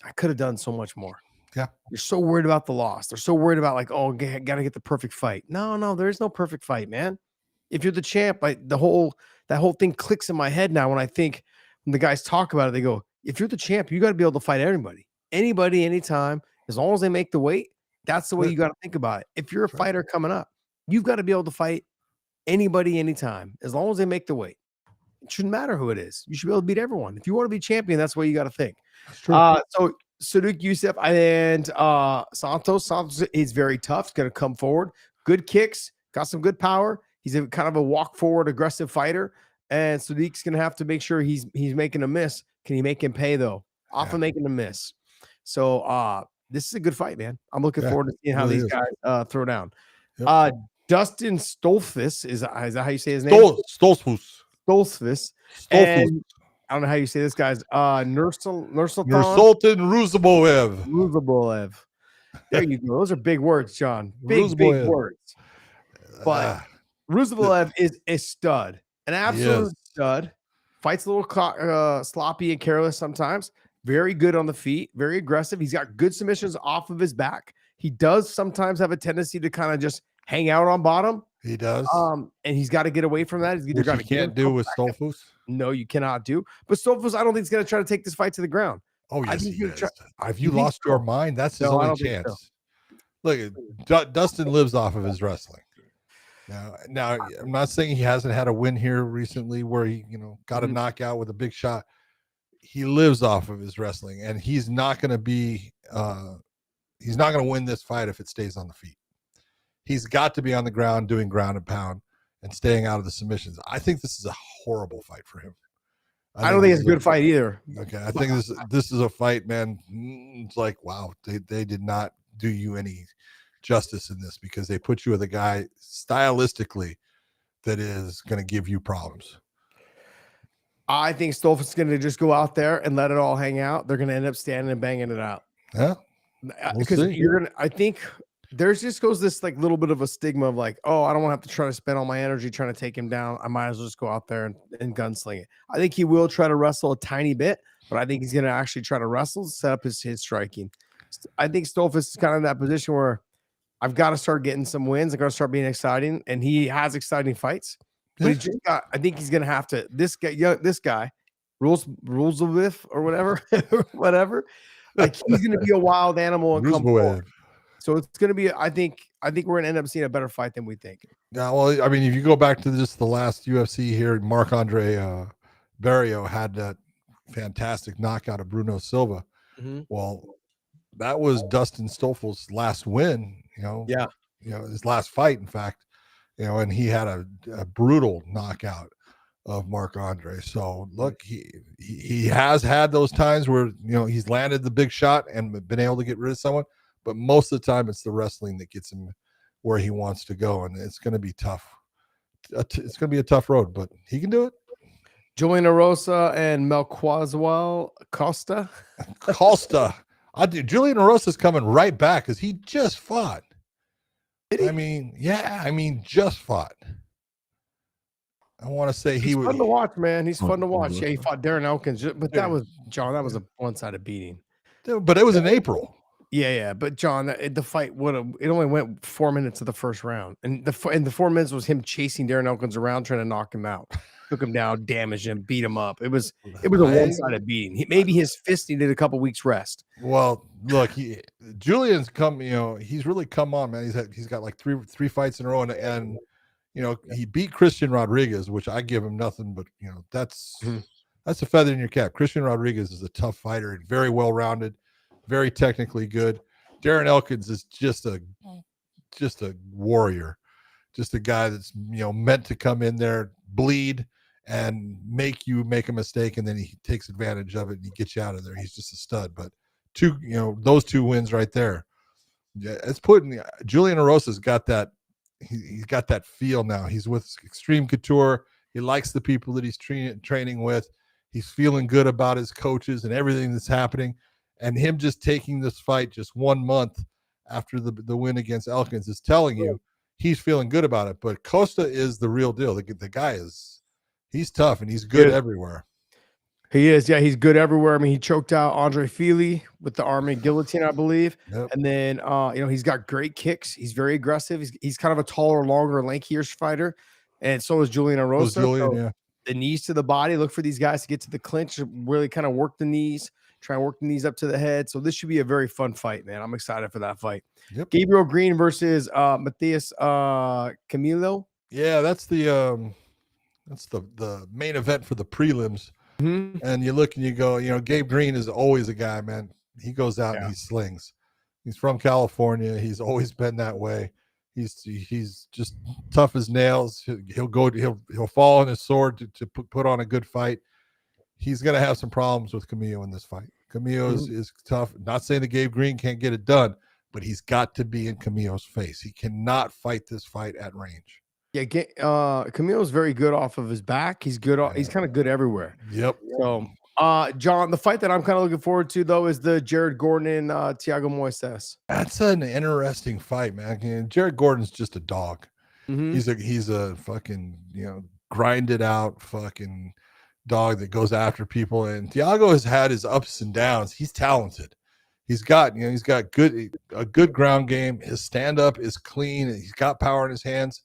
I could have done so much more. Yeah. You're so worried about the loss. They're so worried about got to get the perfect fight. No, there is no perfect fight, man. If you're the champ, that whole thing clicks in my head now when I think when the guys talk about it, they go, if you're the champ, you got to be able to fight anybody, anytime, as long as they make the weight. That's the way you got to think about it. If you're a fighter coming up, you've got to be able to fight anybody, anytime, as long as they make the weight. It shouldn't matter who it is. You should be able to beat everyone. If you want to be champion, that's the way you got to think. So Sodiq Yusuff and Santos is very tough. He's going to come forward. Good kicks. Got some good power. He's a kind of a walk forward, aggressive fighter. And Sodiq's going to have to make sure he's making a miss. Can he make him pay, though? Often making a miss. So this is a good fight, man. I'm looking forward to seeing how these guys throw down. Yep. Dustin Stoltzfus, is that how you say his name? Stoltzfus. And I don't know how you say this, guys. Nursultan Ruzaboev. There you go. Those are big words, John. Big words. But Ruzaboev is a stud, an absolute stud. Fights a little sloppy and careless sometimes. Very good on the feet. Very aggressive. He's got good submissions off of his back. He does sometimes have a tendency to kind of just hang out on bottom. He does. And he's got to get away from that. He's either got to can't do with Stoltzfus. No, you cannot do. But Stoltzfus, I don't think he's going to try to take this fight to the ground. Oh, yes, he is. Have you lost your mind? That's his only chance. So. Look, Dustin lives off of his wrestling. Now, I'm not saying he hasn't had a win here recently where he, got a knockout with a big shot. He lives off of his wrestling, and he's not going to be. He's not going to win this fight if it stays on the feet. He's got to be on the ground doing ground and pound and staying out of the submissions. I think this is a horrible fight for him. I don't think it's a good fight either. Okay, I think this is a fight, man. It's like, wow, they did not do you any justice in this because they put you with a guy stylistically that is going to give you problems. I think Stoltzfus is going to just go out there and let it all hang out. They're going to end up standing and banging it out. Yeah, because I think there's just goes this like little bit of a stigma of like, oh, I don't want to have to try to spend all my energy trying to take him down. I might as well just go out there and gunsling it. I think he will try to wrestle a tiny bit, but I think he's going to actually try to wrestle, set up his striking. I think Stoltzfus is kind of in that position where I've got to start getting some wins. I've got to start being exciting, and he has exciting fights. But he's just got. I think he's going to have to. This guy, rules of Biff or whatever, whatever. Like he's going to be a wild animal and come forward. So it's going to be. I think we're going to end up seeing a better fight than we think. Yeah, well, I mean, if you go back to just the last UFC here, Marc-Andre Barrio had that fantastic knockout of Bruno Silva. Mm-hmm. Well, that was Dustin Stoltzfus' last win. His last fight, in fact. And he had a brutal knockout of Marc-Andre. So look, he has had those times where he's landed the big shot and been able to get rid of someone, but most of the time it's the wrestling that gets him where he wants to go, and it's going to be tough. It's going to be a tough road, but he can do it. Julian Erosa and Melquazwell Costa. Julian Erosa's coming right back because he just fought. Just fought. I want to say he's fun to watch, man. He's fun to watch. Yeah, he fought Darren Elkins, but that was a one-sided beating. But it was in April. Yeah. But John, the fight it only went 4 minutes of the first round, and the 4 minutes was him chasing Darren Elkins around trying to knock him out. took him down, damaged him, beat him up. It was a one-sided beating. Maybe his fist needed a couple weeks rest. Well, look, Julian's come, he's really come on, man. He's got like three fights in a row, and he beat Christian Rodriguez, which I give him nothing but that's a feather in your cap. Christian Rodriguez is a tough fighter and very well rounded, very technically good. Darren Elkins is just a warrior, just a guy that's meant to come in there, bleed, and make you make a mistake, and then he takes advantage of it and he gets you out of there. He's just a stud. But those two wins right there, it's putting Julian Erosa's got that. He's got that feel now. He's with Extreme Couture. He likes the people that he's training with. He's feeling good about his coaches and everything that's happening. And him just taking this fight just 1 month after the win against Elkins is telling you he's feeling good about it. But Costa is the real deal. The guy he's tough and he's good everywhere. He is. Yeah, he's good everywhere. I mean, he choked out Andre Fili with the arm and guillotine, I believe. Yep. And then, he's got great kicks. He's very aggressive. He's kind of a taller, longer, lankier fighter. And so is Julian Erosa. The knees to the body. Look for these guys to get to the clinch, really kind of work the knees, try and work the knees up to the head. So this should be a very fun fight, man. I'm excited for that fight. Yep. Gabriel Green versus Matthias Camilo. Yeah, that's the main event for the prelims. Mm-hmm. And you look and you go, Gabe Green is always a guy, man. He goes out and he slings. He's from California. He's always been that way. He's just tough as nails. He'll fall on his sword to put on a good fight. He's going to have some problems with Camilo in this fight. Camilo is tough. Not saying that Gabe Green can't get it done, but he's got to be in Camilo's face. He cannot fight this fight at range. Yeah, Camilo's very good off of his back. He's good. He's kind of good everywhere. Yep. So, John, the fight that I'm kind of looking forward to, though, is the Jared Gordon and Thiago Moises. That's an interesting fight, man. Jared Gordon's just a dog. Mm-hmm. He's a fucking grinded out fucking dog that goes after people. And Thiago has had his ups and downs. He's talented. He's got a good ground game. His stand up is clean. He's got power in his hands.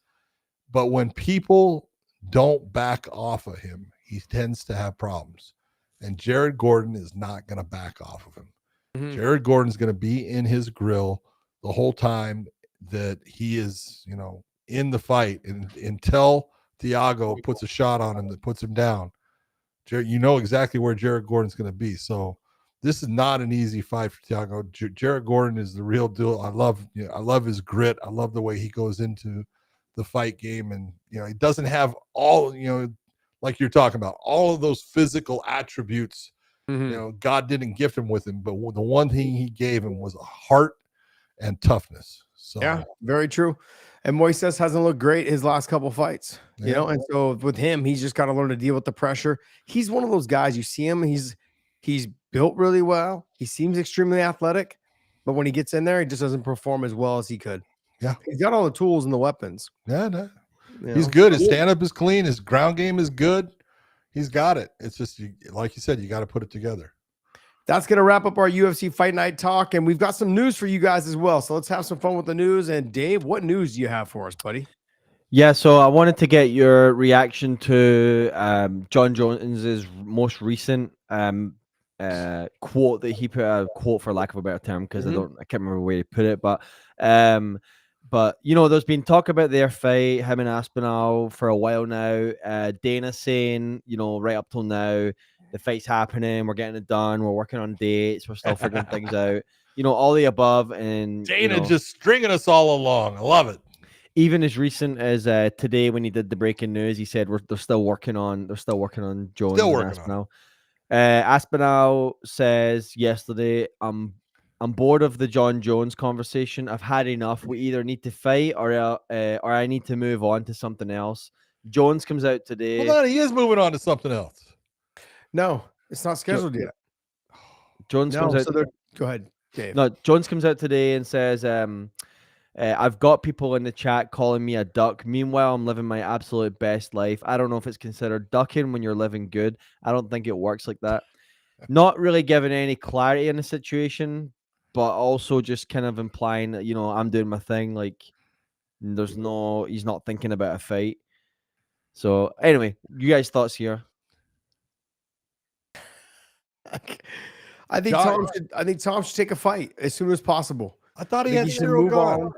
But when people don't back off of him, he tends to have problems. And Jared Gordon is not going to back off of him. Mm-hmm. Jared Gordon's going to be in his grill the whole time that he is, in the fight. And until Thiago puts a shot on him that puts him down, you know exactly where Jared Gordon's going to be. So this is not an easy fight for Thiago. Jared Gordon is the real deal. I love his grit. I love the way he goes into the fight game, and he doesn't have all like you're talking about all of those physical attributes. Mm-hmm. God didn't gift him with him, but the one thing he gave him was a heart and toughness. So yeah, very true. And Moises hasn't looked great his last couple fights, and so with him, he's just got to learn to deal with the pressure. He's one of those guys, you see him, he's built really well. He seems extremely athletic, but when he gets in there, he just doesn't perform as well as he could. Yeah, he's got all the tools and the weapons. Yeah, no. He's good. His stand-up is clean. His ground game is good. He's got it. It's just, like you said, you got to put it together. That's going to wrap up our UFC Fight Night talk, and we've got some news for you guys as well. So let's have some fun with the news. And Dave, what news do you have for us, buddy? Yeah, so I wanted to get your reaction to Jon Jones's most recent quote that he put, a quote for lack of a better term, because I can't remember where he put it, but there's been talk about their fight, him and Aspinall, for a while now. Dana saying, right up till now, the fight's happening, we're getting it done, we're working on dates, we're still figuring things out, all the above. And Dana just stringing us all along. I love it. Even as recent as today, when he did the breaking news, he said they're still working on Jones and Aspinall. Aspinall says yesterday, I'm bored of the Jon Jones conversation. I've had enough. We either need to fight or I need to move on to something else. Jones comes out today. Hold on, he is moving on to something else. No, it's not scheduled yet. Jones comes out. Go ahead, Dave. No, Jones comes out today and says, I've got people in the chat calling me a duck. Meanwhile, I'm living my absolute best life. I don't know if it's considered ducking when you're living good. I don't think it works like that. Not really giving any clarity in the situation, but also just kind of implying that, I'm doing my thing. Like, he's not thinking about a fight. So anyway, you guys' thoughts here? I think Tom should take a fight as soon as possible. I thought he had zero gun.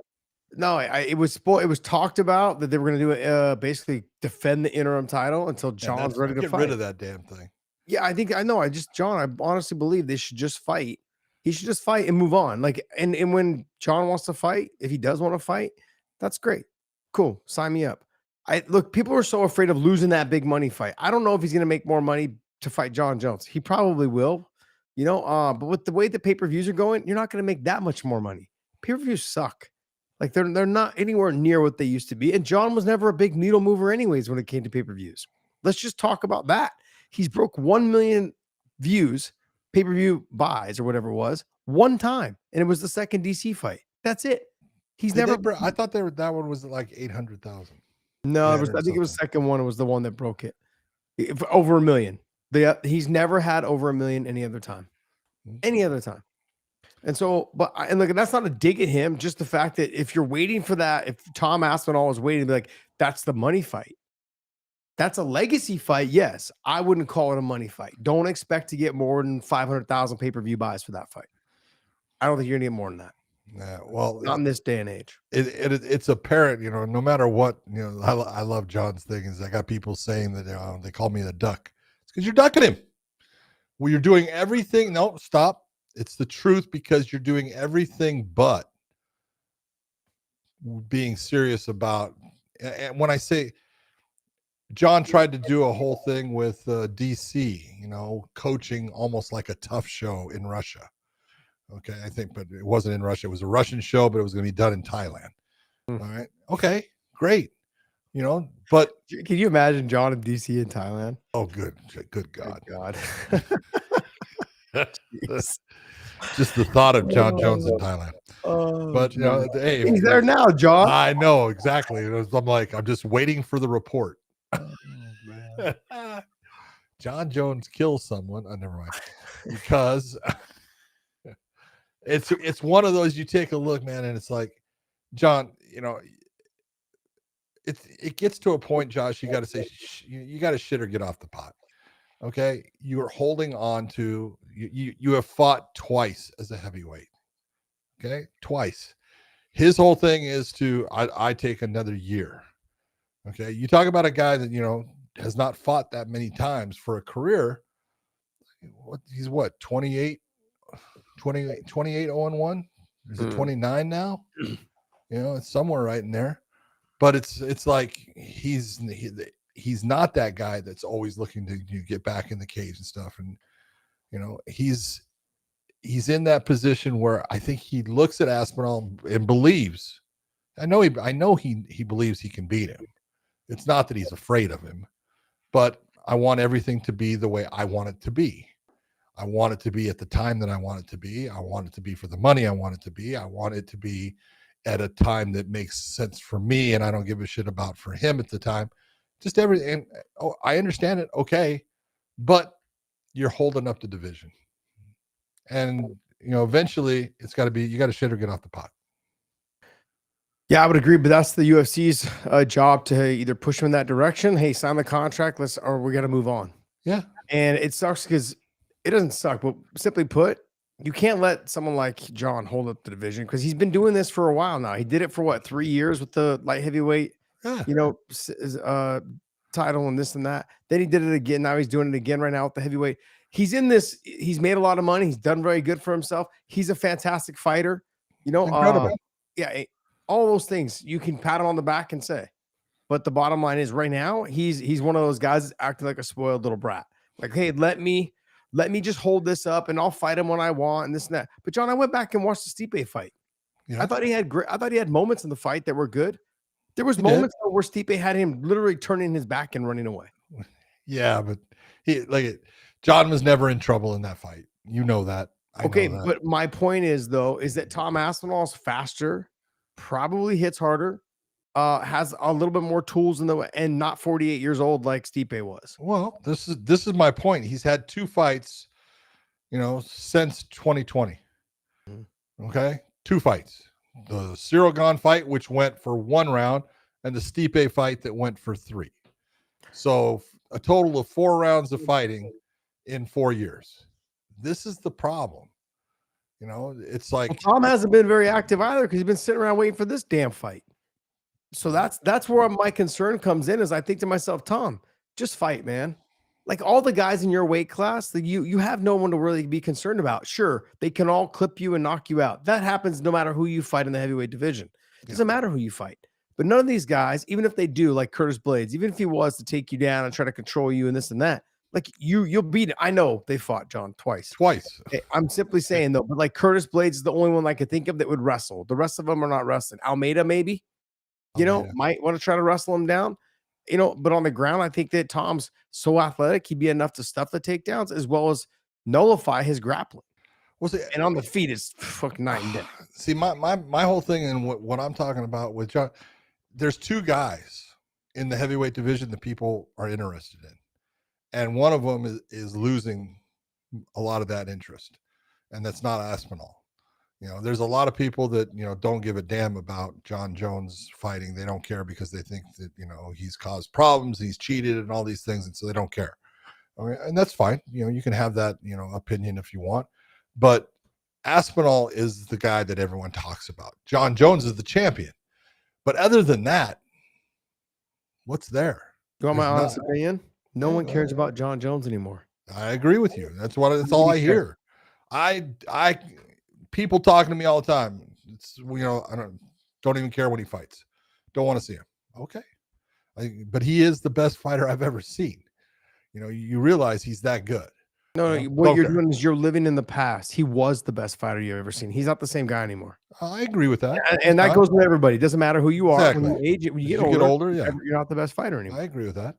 No, it was talked about that they were going to do basically defend the interim title until John's ready to fight. Get rid of that damn thing. Yeah, I honestly believe they should just fight. He should just fight and move on. Like, and when Jon wants to fight, if he does want to fight, that's great. Cool. Sign me up. Look, people are so afraid of losing that big money fight. I don't know if he's going to make more money to fight Jon Jones. He probably will, but with the way the pay-per-views are going, you're not going to make that much more money. Pay-per-views suck. Like they're not anywhere near what they used to be. And Jon was never a big needle mover anyways when it came to pay-per-views. Let's just talk about that. He's broke 1 million views, pay-per-view buys or whatever it was, one time. And it was the second DC fight. That's it. I thought that one was like 800,000. No, I think it was the second one. It was the one that broke it. Over 1 million. He's never had over 1 million any other time. Any other time. And so, and look, that's not a dig at him. Just the fact that if you're waiting for that, if Tom Aspinall is waiting to be like, that's the money fight. That's a legacy fight. Yes, I wouldn't call it a money fight. Don't expect to get more than 500,000 pay-per-view buys for that fight. I don't think you're gonna get more than that. Yeah, well, not in this day and age. It's apparent, no matter what, I love Jon's thing is I got people saying that they call me the duck. It's because you're ducking him. Well, you're doing everything. No, stop. It's the truth because you're doing everything but being serious about. And when I say Jon tried to do a whole thing with DC, coaching almost like a tough show in Russia. Okay, I think, but it wasn't in Russia. It was a Russian show, but it was going to be done in Thailand. All right. Okay, great. But can you imagine Jon and DC in Thailand? Oh, good God. Good God. Just the thought of Jon Jones in Thailand. But hey, he's there now, Jon. I know exactly. I'm just waiting for the report. Jon Jones kills someone. Oh, never mind. Because it's one of those, you take a look, man, and it's like, Jon, it gets to a point, Josh, you got to say, you got to shit or get off the pot. Okay, you are holding on to you have fought twice as a heavyweight. Okay, twice. His whole thing is I take another year. Okay, you talk about a guy that has not fought that many times for a career. He's 28 0-1. Is it 29 now? It's somewhere right in there. But it's like he's not that guy that's always looking to get back in the cage and stuff. And he's in that position where I think he looks at Aspinall and believes. I know he believes he can beat him. It's not that he's afraid of him, but I want everything to be the way I want it to be. I want it to be at the time that I want it to be. I want it to be for the money I want it to be. I want it to be at a time that makes sense for me, and I don't give a shit about for him at the time. Just everything. Oh, I understand it. Okay. But you're holding up the division. And, eventually it's got to be, you got to shit or get off the pot. Yeah, I would agree, but that's the UFC's job to either push him in that direction. Hey, sign the contract, or we got to move on. Yeah. And it sucks because it doesn't suck, but simply put, you can't let someone like Jon hold up the division because he's been doing this for a while now. He did it for 3 years with the light heavyweight, title and this and that. Then he did it again. Now he's doing it again right now with the heavyweight. He's in this. He's made a lot of money. He's done very good for himself. He's a fantastic fighter. Incredible. All those things you can pat him on the back and say. But the bottom line is right now, he's one of those guys that's acting like a spoiled little brat. Like, hey, let me just hold this up and I'll fight him when I want and this and that. But Jon, I went back and watched the Stipe fight. Yeah. I thought he had moments in the fight that were good. There was moments where Stipe had him literally turning his back and running away. Yeah, but Jon was never in trouble in that fight. You know that. I know that. But my point is that Tom Aspinall's faster, probably hits harder, has a little bit more tools and not 48 years old like Stipe was. Well, this is my point. He's had 2 fights, since 2020. Okay, 2 fights. The Cyril Gane fight, which went for 1 round, and the Stipe fight that went for 3. So a total of 4 rounds of fighting in 4 years. This is the problem. You know, it's like Tom hasn't been very active either because he's been sitting around waiting for this damn fight. So that's where my concern comes in. Is I think to myself, Tom, just fight, man. Like all the guys in your weight class, that you have no one to really be concerned about. Sure, they can all clip you and knock you out. That happens no matter who you fight in the heavyweight division. It doesn't matter who you fight. But none of these guys, even if they do, like Curtis Blades, even if he was to take you down and try to control you and this and that, like you'll beat it. I know they fought John twice. Okay, I'm simply saying though, but like Curtis Blades is the only one I could think of that would wrestle. The rest of them are not wrestling. Almeida maybe, might want to try to wrestle him down. But on the ground, I think that Tom's so athletic, he'd be enough to stuff the takedowns as well as nullify his grappling. And on the feet is fucking night and day. See, my whole thing and what I'm talking about with John, there's 2 guys in the heavyweight division that people are interested in. And one of them is losing a lot of that interest. And that's not Aspinall. There's a lot of people that, don't give a damn about Jon Jones fighting. They don't care because they think that, he's caused problems, he's cheated and all these things. And so they don't care. And that's fine. You can have that, opinion if you want. But Aspinall is the guy that everyone talks about. Jon Jones is the champion. But other than that, what's there? You want my honest opinion? No one cares about Jon Jones anymore. I agree with you. That's all I hear. People talking to me all the time. It's I don't even care when he fights. Don't want to see him. Okay. But he is the best fighter I've ever seen. You realize he's that good. No, what you're doing is you're living in the past. He was the best fighter you've ever seen. He's not the same guy anymore. I agree with that. And that goes with everybody. It doesn't matter who you are. Exactly. When you age, when you get older, you're not the best fighter anymore. I agree with that.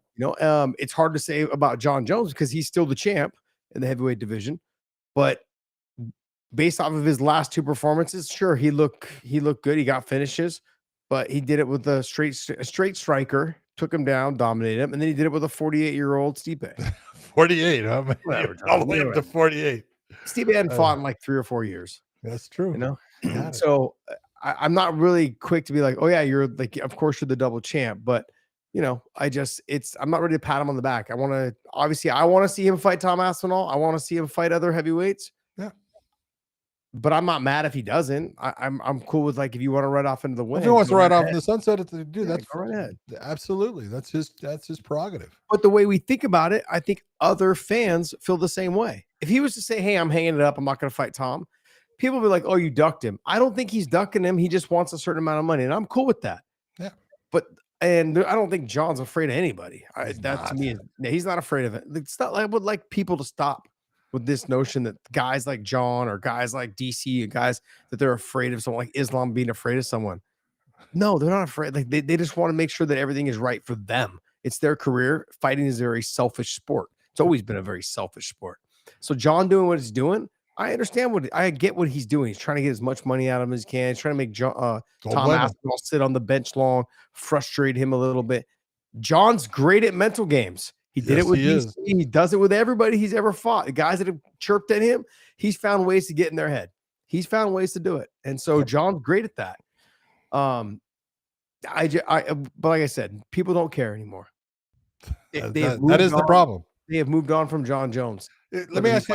It's hard to say about Jon Jones because he's still the champ in the heavyweight division. But based off of his last 2 performances, sure, he looked good. He got finishes, but he did it with a straight striker, took him down, dominated him, and then he did it with a 48-year-old Stipe. 48, huh? Man? All the way up to 48. Stipe hadn't fought in like 3 or 4 years. That's true. So I'm not really quick to be like, oh yeah, you're like, of course you're the double champ, but I'm not ready to pat him on the back. I want to see him fight Tom Aspinall. I want to see him fight other heavyweights. Yeah. But I'm not mad if he doesn't. I'm cool with like if you want to ride off into the wind. If he wants to ride off in the sunset, that's go right ahead. Absolutely. That's his prerogative. But the way we think about it, I think other fans feel the same way. If he was to say, hey, I'm hanging it up, I'm not going to fight Tom, people will be like, oh, you ducked him. I don't think he's ducking him. He just wants a certain amount of money. And I'm cool with that. Yeah. And I don't think John's afraid of anybody. To me, he's not afraid of it. It's not like I would like people to stop with this notion that guys like John or guys like DC and guys that they're afraid of someone like Islam being afraid of someone. No, they're not afraid. Like they just want to make sure that everything is right for them. It's their career. Fighting is a very selfish sport. It's always been a very selfish sport. So John doing what he's doing, I get what he's doing. He's trying to get as much money out of him as he can. He's trying to make Tom Aspinall sit on the bench long, frustrate him a little bit. John's great at mental games. He did it with DC. He does it with everybody he's ever fought. The guys that have chirped at him, he's found ways to get in their head. He's found ways to do it. And so John's great at that. But like I said, people don't care anymore. That is the problem. They have moved on from Jon Jones. Let me ask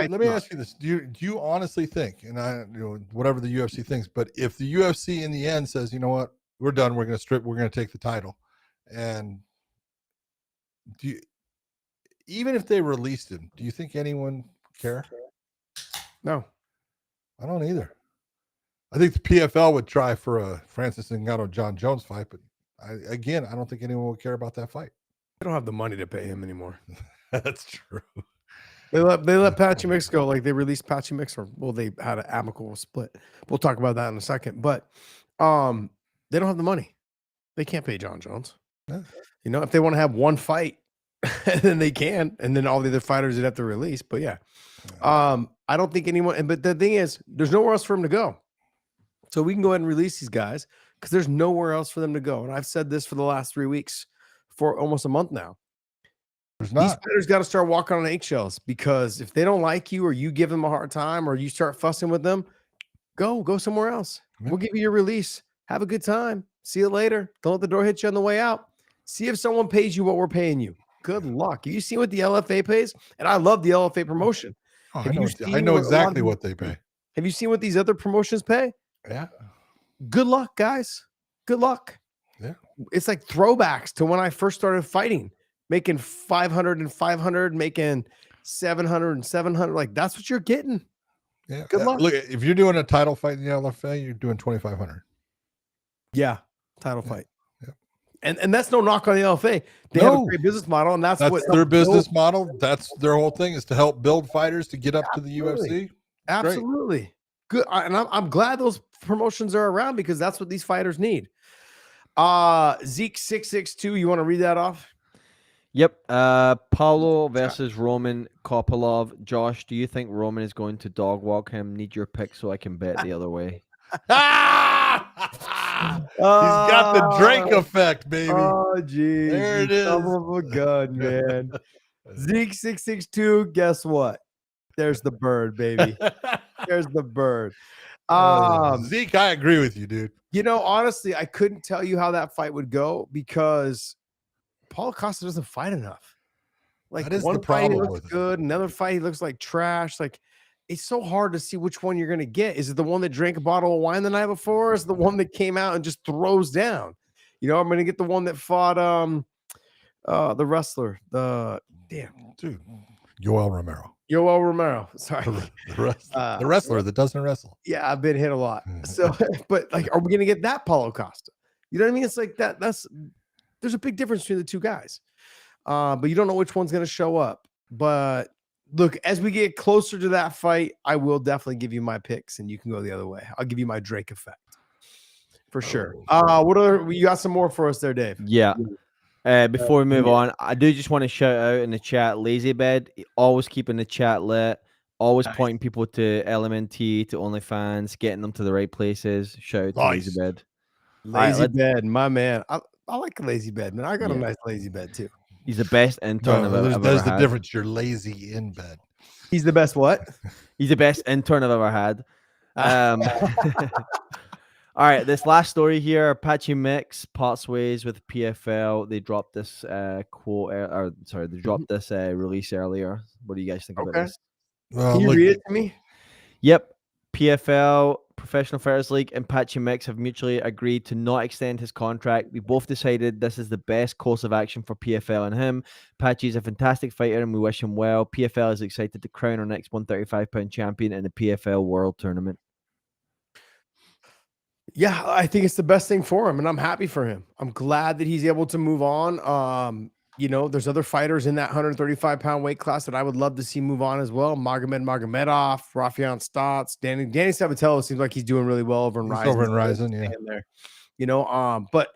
you this. Do you honestly think, and whatever the UFC thinks, but if the UFC in the end says, you know what, we're done, we're going to take the title, and even if they released him, do you think anyone care? No, I don't either. I think the PFL would try for a Francis Ngannou Jon Jones fight, but I don't think anyone would care about that fight. They don't have the money to pay him anymore. That's true. They let Patchy Mix go. Like they released Patchy Mix, they had an amicable split. We'll talk about that in a second. But they don't have the money. They can't pay Jon Jones. Yeah. If they want to have one fight, then they can, and then all the other fighters would have to release. But yeah, I don't think anyone. But the thing is, there's nowhere else for him to go. So we can go ahead and release these guys because there's nowhere else for them to go. And I've said this for the last 3 weeks, for almost a month now. These fighters got to start walking on eggshells, because if they don't like you, or you give them a hard time, or you start fussing with them, go somewhere else. Yeah. We'll give you your release. Have a good time. See you later. Don't let the door hit you on the way out. See if someone pays you what we're paying you. Good luck. Have you seen what the LFA pays? And I love the LFA promotion. Oh, I know exactly what they pay. Have you seen what these other promotions pay? Yeah. Good luck, guys. Good luck. Yeah. It's like throwbacks to when I first started fighting, making 500 and 500, making 700 and 700. Like, that's what you're getting. Yeah. Good luck. Look, if you're doing a title fight in the LFA, you're doing 2,500. Yeah. Title fight. Yeah. And that's no knock on the LFA. They have a great business model, and that's what their business model. That's their whole thing, is to help build fighters to get up to the UFC. Absolutely. Good. And I'm glad those promotions are around, because that's what these fighters need. Zeke 662, you want to read that off? Yep. Paulo versus Roman Kopylov. Josh, do you think Roman is going to dog walk him? Need your pick so I can bet the other way. He's got the Drake effect, baby. Oh, geez. There it is. Son of a gun, man. Zeke 662, guess what? There's the bird, baby. There's the bird. Zeke, I agree with you, dude. You know, honestly, I couldn't tell you how that fight would go, because Paulo Costa doesn't fight enough. Like, that is one the fight he problem looks with good, another fight he looks like trash. Like, it's so hard to see which one you're going to get. Is it the one that drank a bottle of wine the night before? Or is it the one that came out and just throws down? You know, I'm going to get the one that fought the wrestler. The Yoel Romero. Yoel Romero. Sorry. The wrestler that doesn't wrestle. Yeah, I've been hit a lot. So, but like, are we going to get that Paulo Costa? You know what I mean? It's like that. There's a big difference between the two guys. But you don't know which one's going to show up. But look, as we get closer to that fight, I will definitely give you my picks, and you can go the other way. I'll give you my Drake effect for sure. What other? You got some more for us there, Dave? Yeah. Before we move on, I do just want to shout out in the chat, Lazy Bed, always keeping the chat lit, always pointing people to LMNT, to OnlyFans, getting them to the right places. Shout out to Lazy Bed. Lazy Bed, my man. I like a Lazy Bed, man. I got a nice Lazy Bed too. He's the best intern I've ever had. There's the difference. You're lazy in bed. He's the best what? He's the best intern I've ever had. All right, this last story here, Patchy Mix parts ways with PFL. They dropped this release earlier. What do you guys think about this? Can you read it to me? Yep. PFL, Professional Fighters League, and Patchy Mix have mutually agreed to not extend his contract. We both decided this is the best course of action for PFL and him. Patchy is a fantastic fighter, and we wish him well. PFL is excited to crown our next 135-pound champion in the PFL World Tournament. Yeah, I think it's the best thing for him, and I'm happy for him. I'm glad that he's able to move on. You know, there's other fighters in that 135-pound weight class that I would love to see move on as well. Magomedov, Rafael Stotts, Danny Sabatello seems like he's doing really well over in Ryzen. Over in Ryzen, yeah. There. You know, but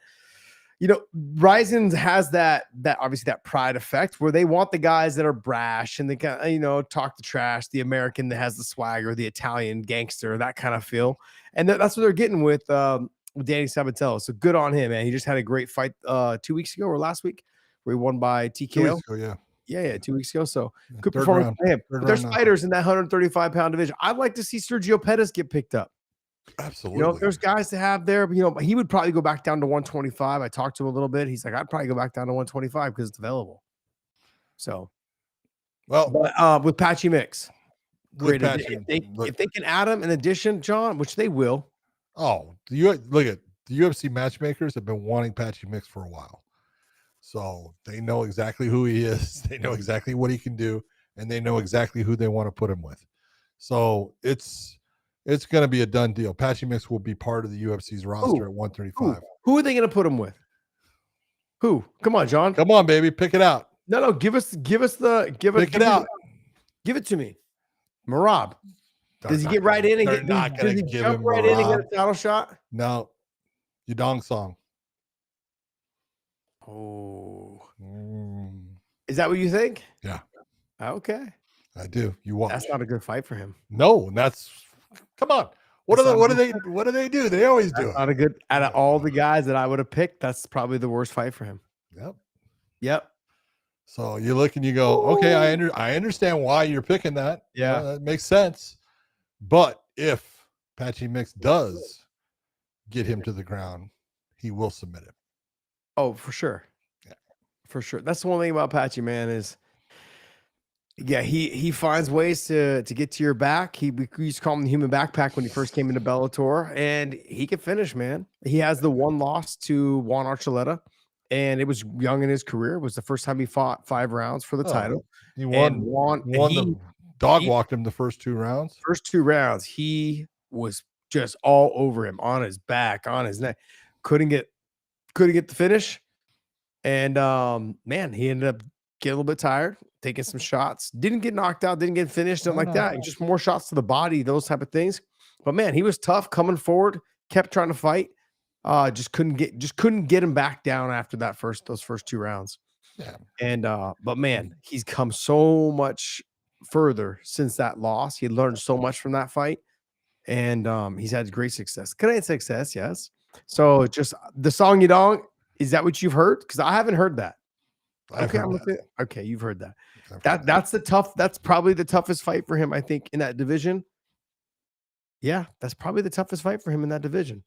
you know, Ryzen has that obviously that pride effect where they want the guys that are brash and they kind of, talk the trash, the American that has the swagger, the Italian gangster, that kind of feel. And that's what they're getting with Danny Sabatello. So good on him, man. He just had a great fight 2 weeks ago or last week where he won by TKO. 2 weeks ago, yeah, 2 weeks ago. So good performance for him. But there's fighters in that 135-pound division. I'd like to see Sergio Pettis get picked up. Absolutely. If there's guys to have there, but he would probably go back down to 125. I talked to him a little bit. He's like, I'd probably go back down to 125 because it's available. So, with Patchy Mix, great. If they can add him in addition, John, which they will. Oh, look at the UFC matchmakers have been wanting Patchy Mix for a while. So they know exactly who he is. They know exactly what he can do, and they know exactly who they want to put him with. So it's going to be a done deal. Patchy Mix will be part of the UFC's roster at 135. Who are they going to put him with? Who? Come on, John. Come on, baby. Pick it out. No. Give it to me. Marab. Does he get right in and jump right in and get a title shot? No. Yudong Song. Oh. Is that what you think? Yeah. Okay. I do. You watch. That's not a good fight for him. No, come on. What do they do? They always do it. Not a good out of all the guys that I would have picked, that's probably the worst fight for him. Yep. So you look and you go, okay, I understand why you're picking that. Yeah. That makes sense. But if Patchy Mix does get him to the ground, he will submit him. Oh, for sure. Yeah. For sure. That's the one thing about Patchy, man, is yeah, he finds ways to get to your back. We used to call him the human backpack when he first came into Bellator, and he can finish, man. He has the one loss to Juan Archuleta, and it was young in his career. It was the first time he fought 5 rounds for the title. He walked him the first 2 rounds. First 2 rounds, he was just all over him, on his back, on his neck. Couldn't get the finish. And man, he ended up getting a little bit tired, taking some shots. Didn't get knocked out, didn't get finished, nothing like that. Just more shots to the body, those type of things. But man, he was tough coming forward, kept trying to fight. Just couldn't get him back down after those first 2 rounds. Yeah. And but man, he's come so much further since that loss. He learned so much from that fight. And he's had great success. Canadian success, yes. So just the Song Yadong, is that what you've heard? Because I haven't heard that. Okay, you've heard that. That's probably the toughest fight for him, I think, in that division. Yeah, that's probably the toughest fight for him in that division.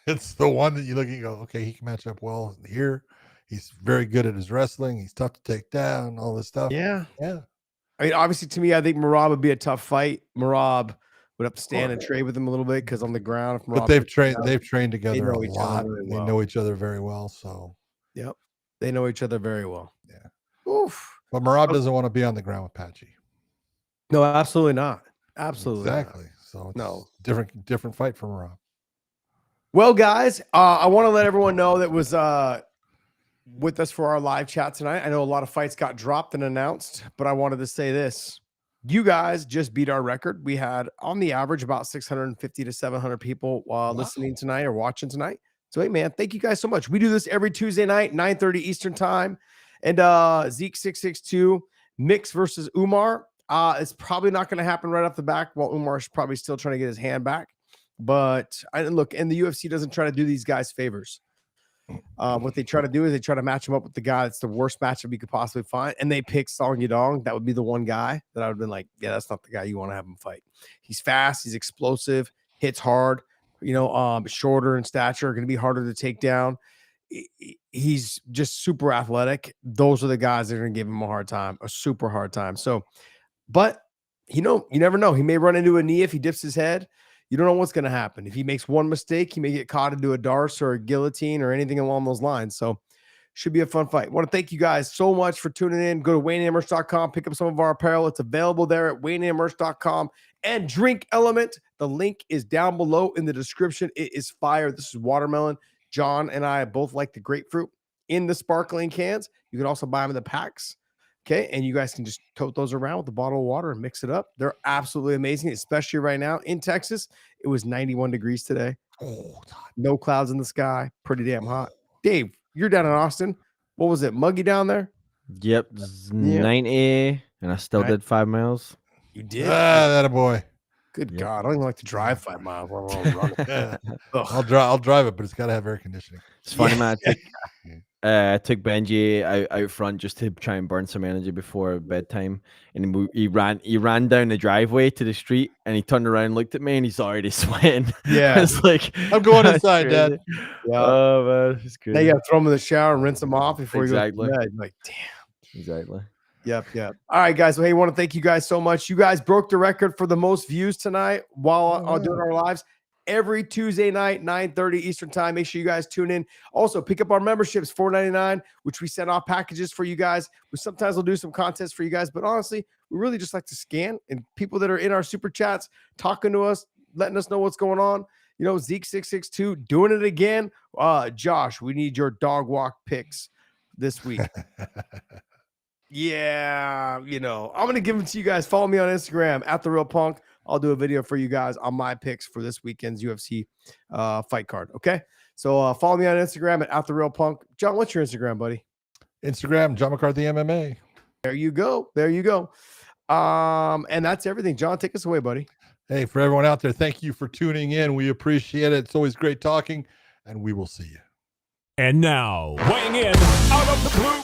It's the one that you look and go, okay, he can match up well here. He's very good at his wrestling. He's tough to take down, all this stuff. Yeah. Yeah. I mean, obviously, to me, I think Merab would be a tough fight. Merab would have to stand and trade with him a little bit because on the ground, but they've trained together a lot. They know each other very well. So, yep, they know each other very well. Yeah. Oof. But Merab doesn't want to be on the ground with Patchy. No, absolutely not. Absolutely, exactly. Not. So it's different fight for Merab. Well, guys, I want to let everyone know that was with us for our live chat tonight. I know a lot of fights got dropped and announced, but I wanted to say this. You guys just beat our record. We had, on the average, about 650 to 700 people listening tonight or watching tonight. So, hey, man, thank you guys so much. We do this every Tuesday night, 9:30 Eastern time. And Zeke 662, Mix versus Umar. It's probably not going to happen right off the back while Umar's probably still trying to get his hand back. But look, and the UFC doesn't try to do these guys favors. What they try to do is they try to match him up with the guy that's the worst matchup you could possibly find, and they pick Song Yadong. That would be the one guy that I would have been like, yeah, that's not the guy you want to have him fight. He's fast, he's explosive, hits hard, shorter in stature, going to be harder to take down. He's just super athletic. Those are the guys that are going to give him a super hard time. So, but you never know. He may run into a knee if he dips his head. You don't know what's going to happen. If he makes one mistake, he may get caught into a darce or a guillotine or anything along those lines. So should be a fun fight. I want to thank you guys so much for tuning in. Go to WayneAndMerch.com, pick up some of our apparel. It's available there at WayneAndMerch.com. And Drink Element. The link is down below in the description. It is fire. This is watermelon. John and I both like the grapefruit in the sparkling cans. You can also buy them in the packs. Okay, and you guys can just tote those around with a bottle of water and mix it up. They're absolutely amazing, especially right now in Texas. It was 91 degrees today. Oh, no clouds in the sky. Pretty damn hot. Dave, you're down in Austin. What was it, muggy down there? Yep, 90, and I still did 5 miles. You did? That a boy. Good God, I don't even like to drive 5 miles while I'm running. I'll drive it, but it's got to have air conditioning. It's funny, man. I took Benji out front just to try and burn some energy before bedtime, and he ran down the driveway to the street, and he turned around and looked at me, and he's already sweating. Yeah, it's like I'm going inside, Dad. Yeah. Oh man, it's good. Now you got to throw him in the shower and rinse him off before you go to bed. Like, damn. Exactly. Yep. All right, guys. Well, hey, I want to thank you guys so much. You guys broke the record for the most views tonight while doing our lives. Every Tuesday night, 9:30 Eastern time. Make sure you guys tune in. Also, pick up our memberships, $4.99, which we send off packages for you guys. We sometimes will do some contests for you guys, but honestly, we really just like to scan and people that are in our super chats, talking to us, letting us know what's going on. Zeke 662 doing it again. Josh, we need your dog walk picks this week. Yeah, I'm going to give them to you guys. Follow me on Instagram @TheRealPunk. I'll do a video for you guys on my picks for this weekend's UFC fight card. Okay. So follow me on Instagram @TheRealPunk. John, what's your Instagram, buddy? Instagram, John McCarthy MMA. There you go. And that's everything. John, take us away, buddy. Hey, for everyone out there, thank you for tuning in. We appreciate it. It's always great talking, and we will see you. And now, weighing in out of the blue